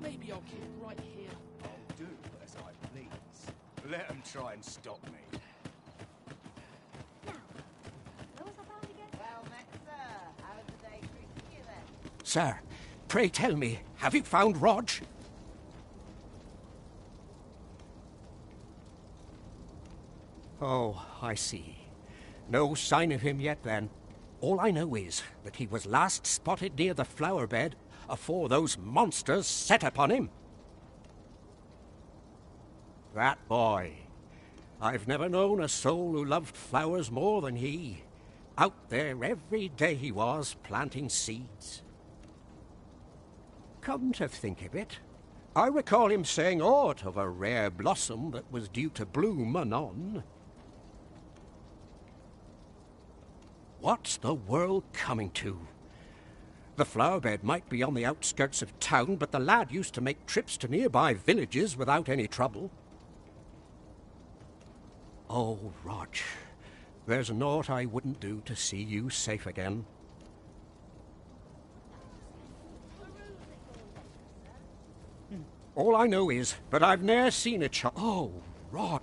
Maybe I'll keep right here. I'll do as I please. Let them try and stop me. Well met, sir. How's the day treating you then? Sir, pray tell me, have you found Rog? Oh, I see. No sign of him yet, then. All I know is that he was last spotted near the flower bed afore those monsters set upon him. That boy. I've never known a soul who loved flowers more than he. Out there every day he was, planting seeds. Come to think of it, I recall him saying aught of a rare blossom that was due to bloom anon. What's the world coming to? The flower bed might be on the outskirts of town, but the lad used to make trips to nearby villages without any trouble. Oh, Rog, there's naught I wouldn't do to see you safe again. All I know is that I've ne'er seen a child. Oh, Rog.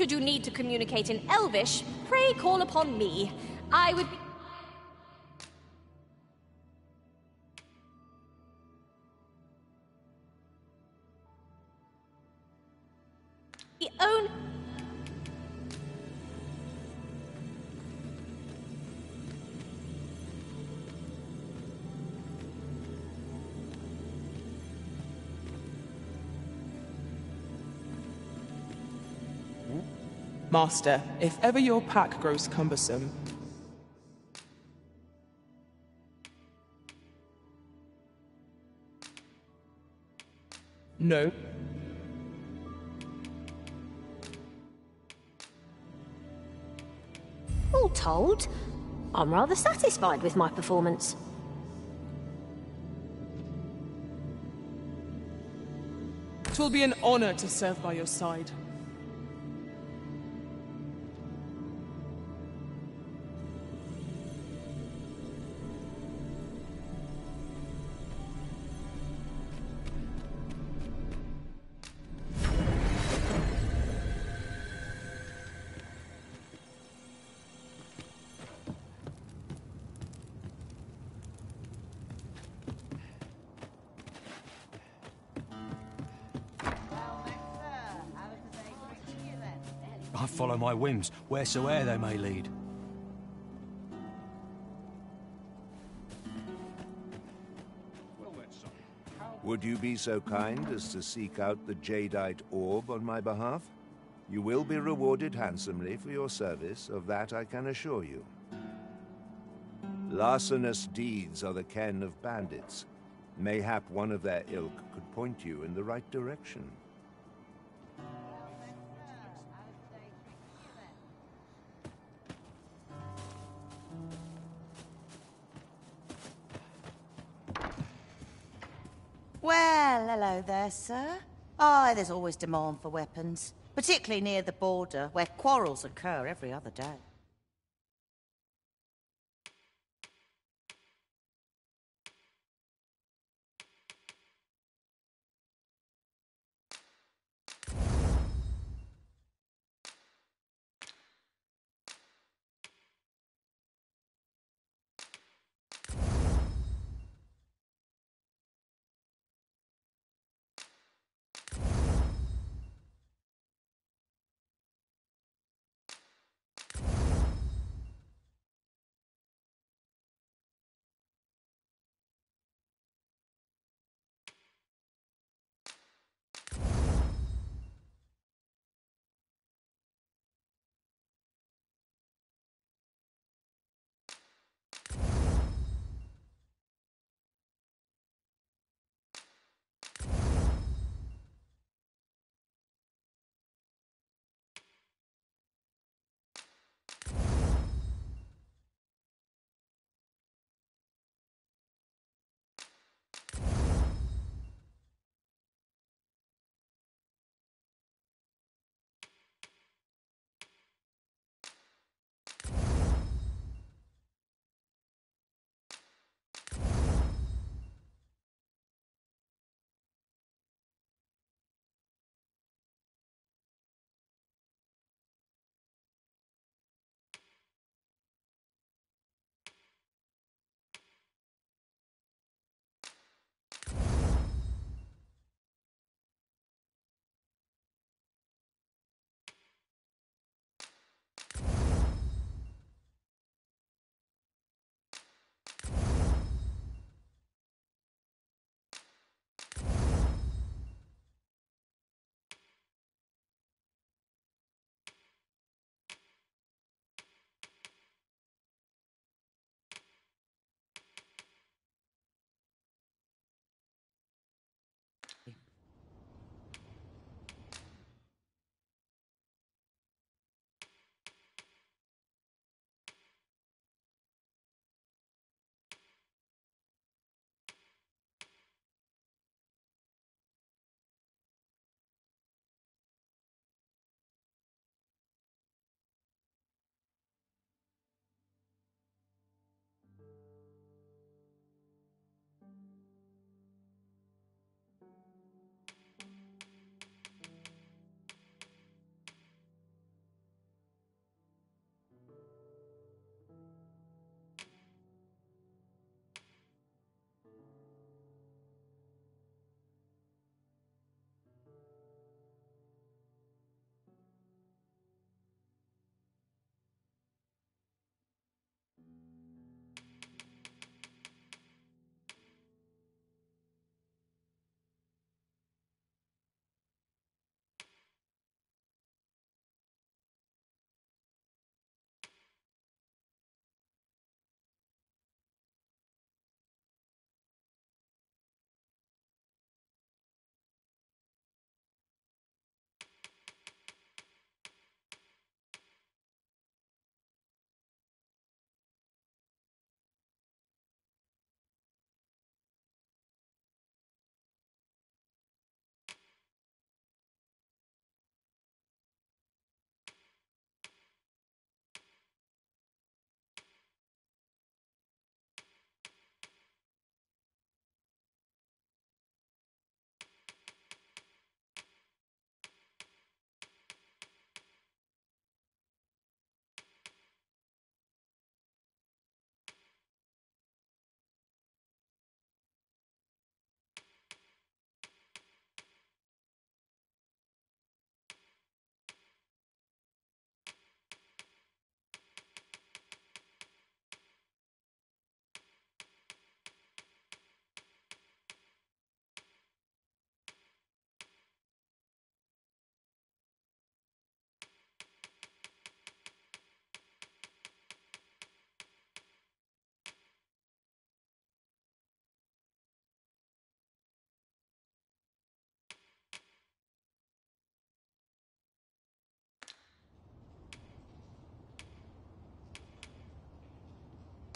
Should you need to communicate in Elvish, pray call upon me. I would be... the own... Master, if ever your pack grows cumbersome... No. All told, I'm rather satisfied with my performance. It will be an honor to serve by your side. I follow my whims, wheresoe'er they may lead. Would you be so kind as to seek out the jadeite orb on my behalf? You will be rewarded handsomely for your service, of that I can assure you. Larcenous deeds are the ken of bandits. Mayhap one of their ilk could point you in the right direction. Well, hello there, sir. Aye, there's always demand for weapons, particularly near the border, where quarrels occur every other day.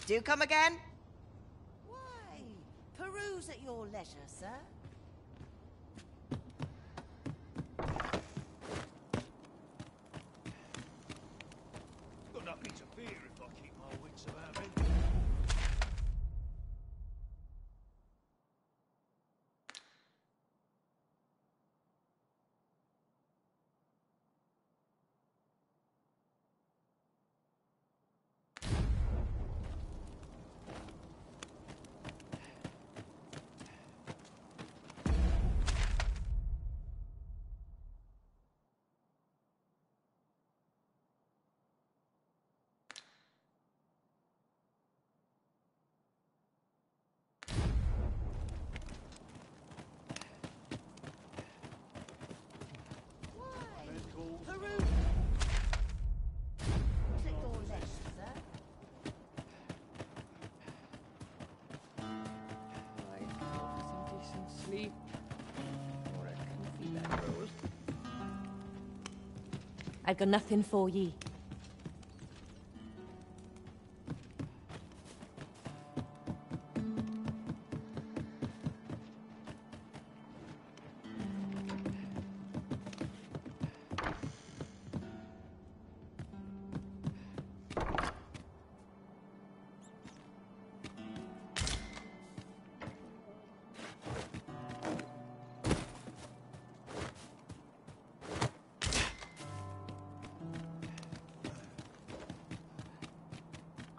Do come again? Why? Peruse at your leisure, sir. Got nothing to fear if I keep my wits about me. Sleep or a comfy bedroll. I've got nothing for ye.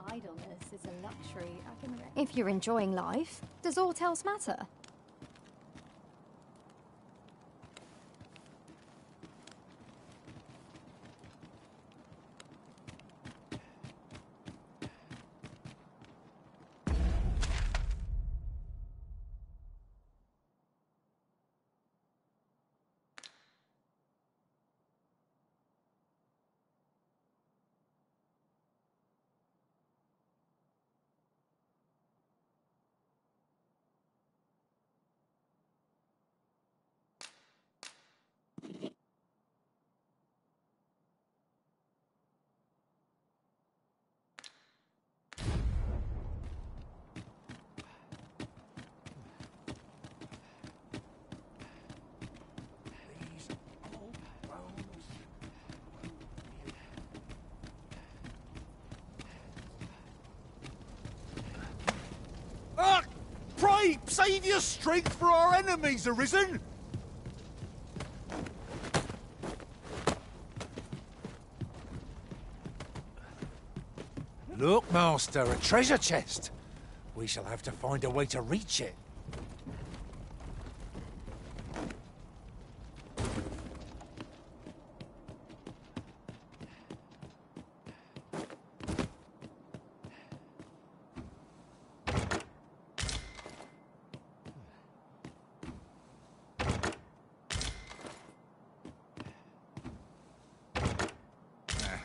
Idleness is a luxury I can... If you're enjoying life, does aught else matter? Pray, save your strength for our enemies arisen! Look, Master, a treasure chest. We shall have to find a way to reach it.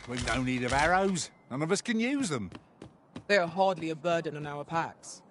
We've no need of arrows. None of us can use them. They are hardly a burden on our packs.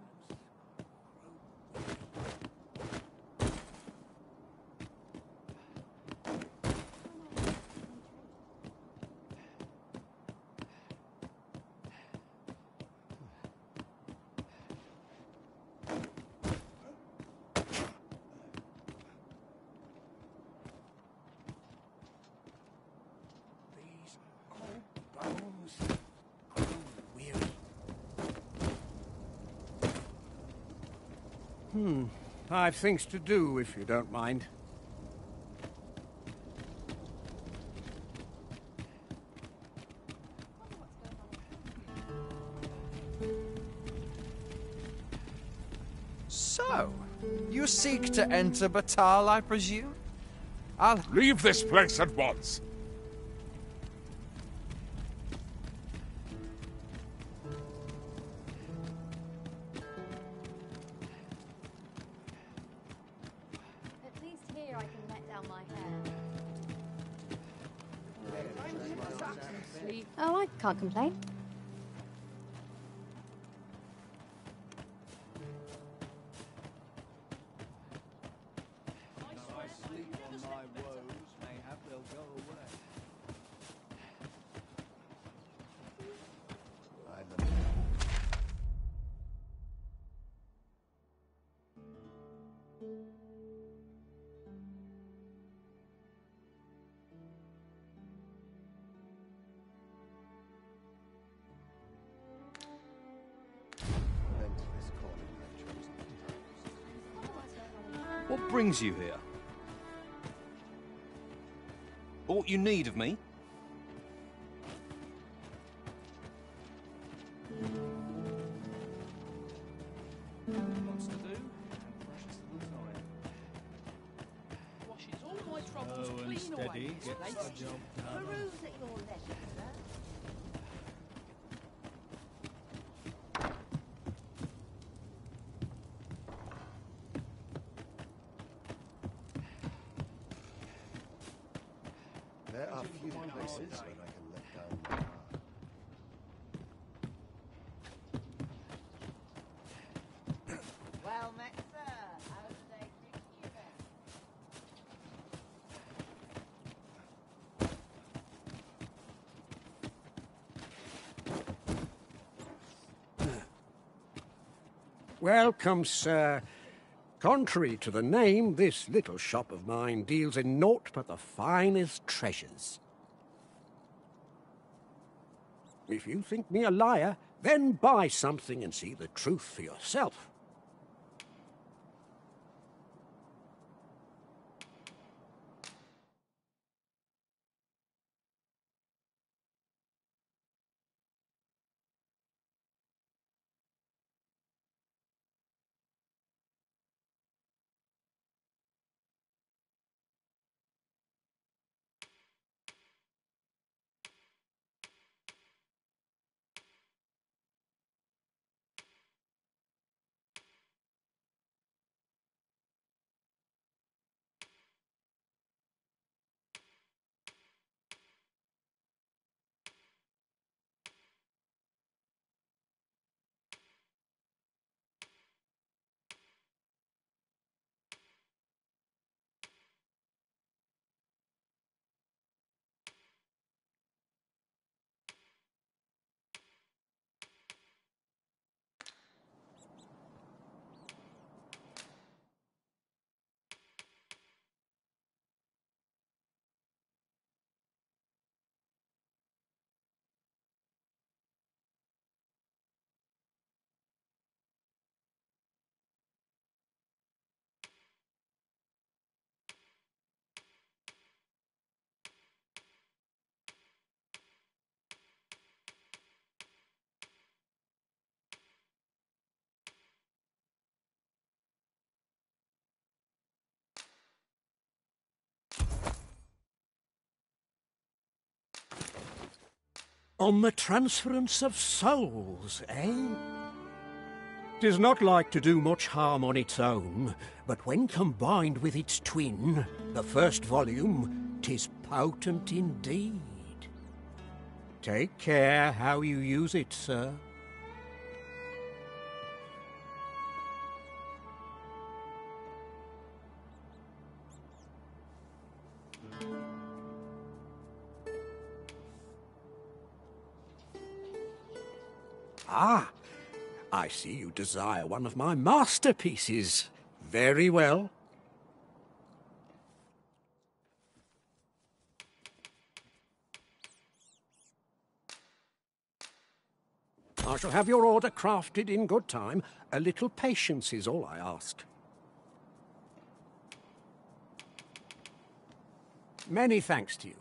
I've things to do, if you don't mind. So, you seek to enter Batal, I presume? I'll... Leave this place at once! At least here I can let down my hair. Oh, I can't complain. What brings you here? Aught you need of me? Lots to do, and precious little time. Washes all my troubles clean away. This place. Peruse at your leisure, sir. There are few places where I can let down my guard. Well met, sir. How's the day treating you then? Welcome, sir. Contrary to the name, this little shop of mine deals in naught but the finest treasures. If you think me a liar, then buy something and see the truth for yourself. On the transference of souls, eh? 'Tis not like to do much harm on its own, but when combined with its twin, the first volume, 'tis potent indeed. Take care how you use it, sir. Ah, I see you desire one of my masterpieces. Very well. I shall have your order crafted in good time. A little patience is all I ask. Many thanks to you.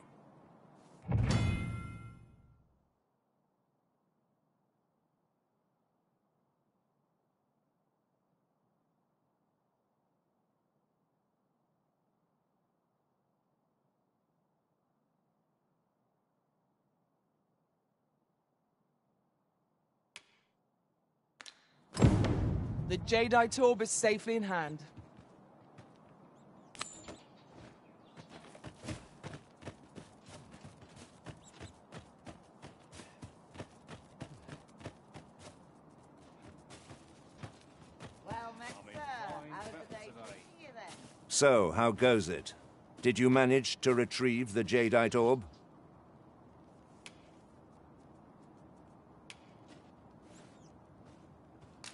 The jadeite orb is safely in hand. Well met, sir. How's the day treating you then? So, how goes it? Did you manage to retrieve the jadeite orb?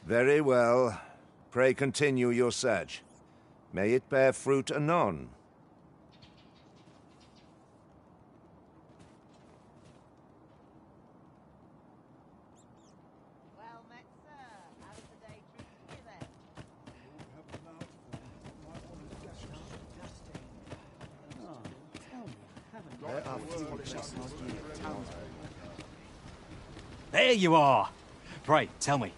Very well. Pray continue your search. May it bear fruit anon. Well met, sir. How's the day treating you then? There are few places near town. There you are! Pray, tell me,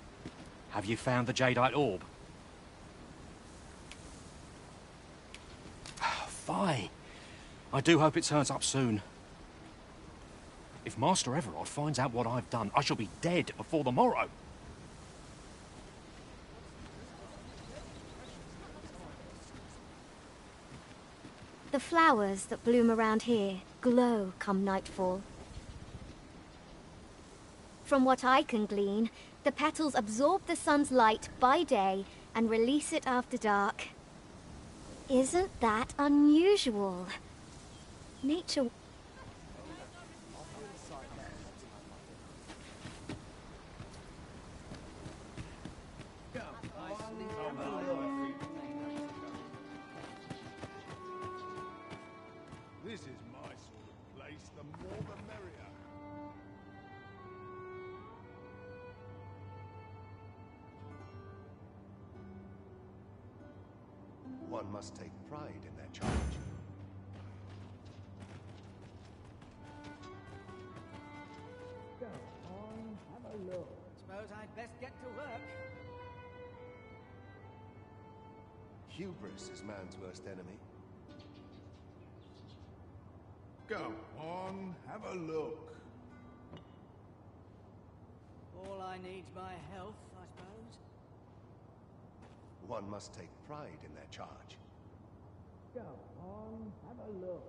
have you found the jadeite orb? Fie. I do hope it turns up soon. If Master Everard finds out what I've done, I shall be dead before the morrow. The flowers that bloom around here glow come nightfall. From what I can glean, the petals absorb the sun's light by day and release it after dark. Isn't that unusual? Nature... This is my sort of place, the more the merrier. One must take pride in their charge. Go on, have a look. Suppose I'd best get to work. Hubris is man's worst enemy. Go on, have a look. All I need's my health, I suppose. One must take pride in their charge. Go on, have a look.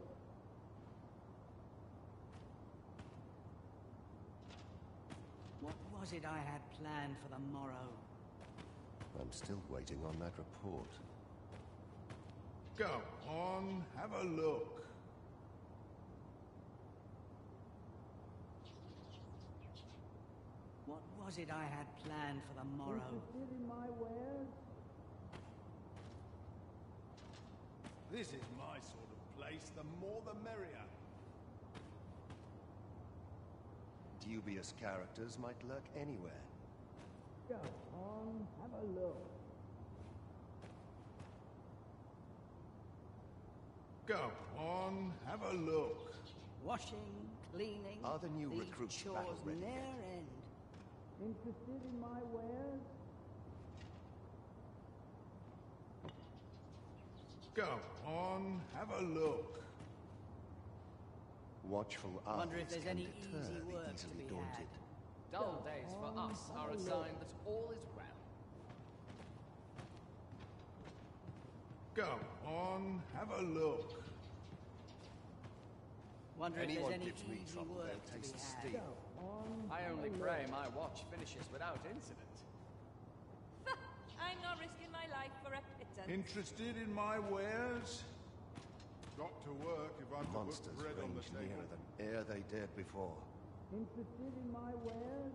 What was it I had planned for the morrow? I'm still waiting on that report. Go on, have a look. What was it I had planned for the morrow? Interested in my wares? This is my sort of place, the more the merrier. Dubious characters might lurk anywhere. Go on, have a look. Go on, have a look. Washing, cleaning, Are the new these recruits chores battle ready ne'er yet? end. Interested in my wares? Go on, have a look. Watchful eyes Wonder if there's can any deter easy the work to easily be daunted. had. Dull days for us are a sign that all is well. Go on, have a look. Wonder if Anyone there's any gives me easy trouble, work they'll to taste be the had. steel. I only pray my watch finishes without incident. I'm not risking my life for a pittance. Interested in my wares? Got to work if I'm to put Monsters bread on the range table. nearer than ere they dared before. Interested in my wares?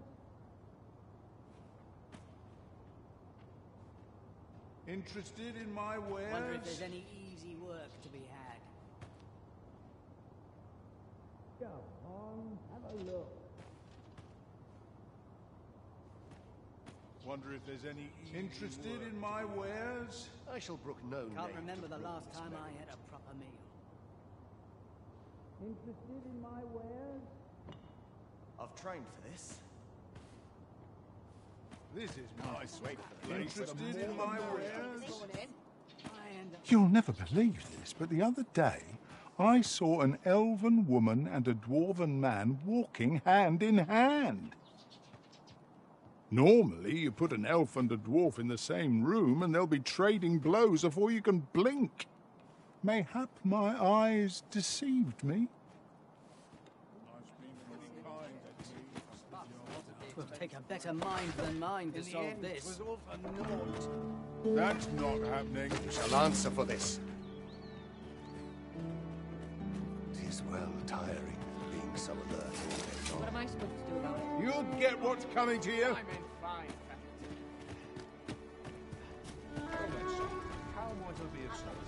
Interested in my wares? Wonder if there's any easy work to be had. Go on, have a look. Wonder if there's any interested in my wares? I shall brook no Can't name remember to the ruin last this time I merriment. had a proper meal. Interested in my wares? I've trained for this. This is my sort of place. Interested in my wares? You'll never believe this, but the other day I saw an elven woman and a dwarven man walking hand in hand. Normally, you put an elf and a dwarf in the same room and they'll be trading blows before you can blink. Mayhap my eyes deceived me. Twill take a better mind than mine to solve this. That's not happening. You shall answer for this. 'Tis well tiring being so alert all day long. What am I supposed to do about it? You'll get what's coming to you. I'm in fine fact. How might I be of service?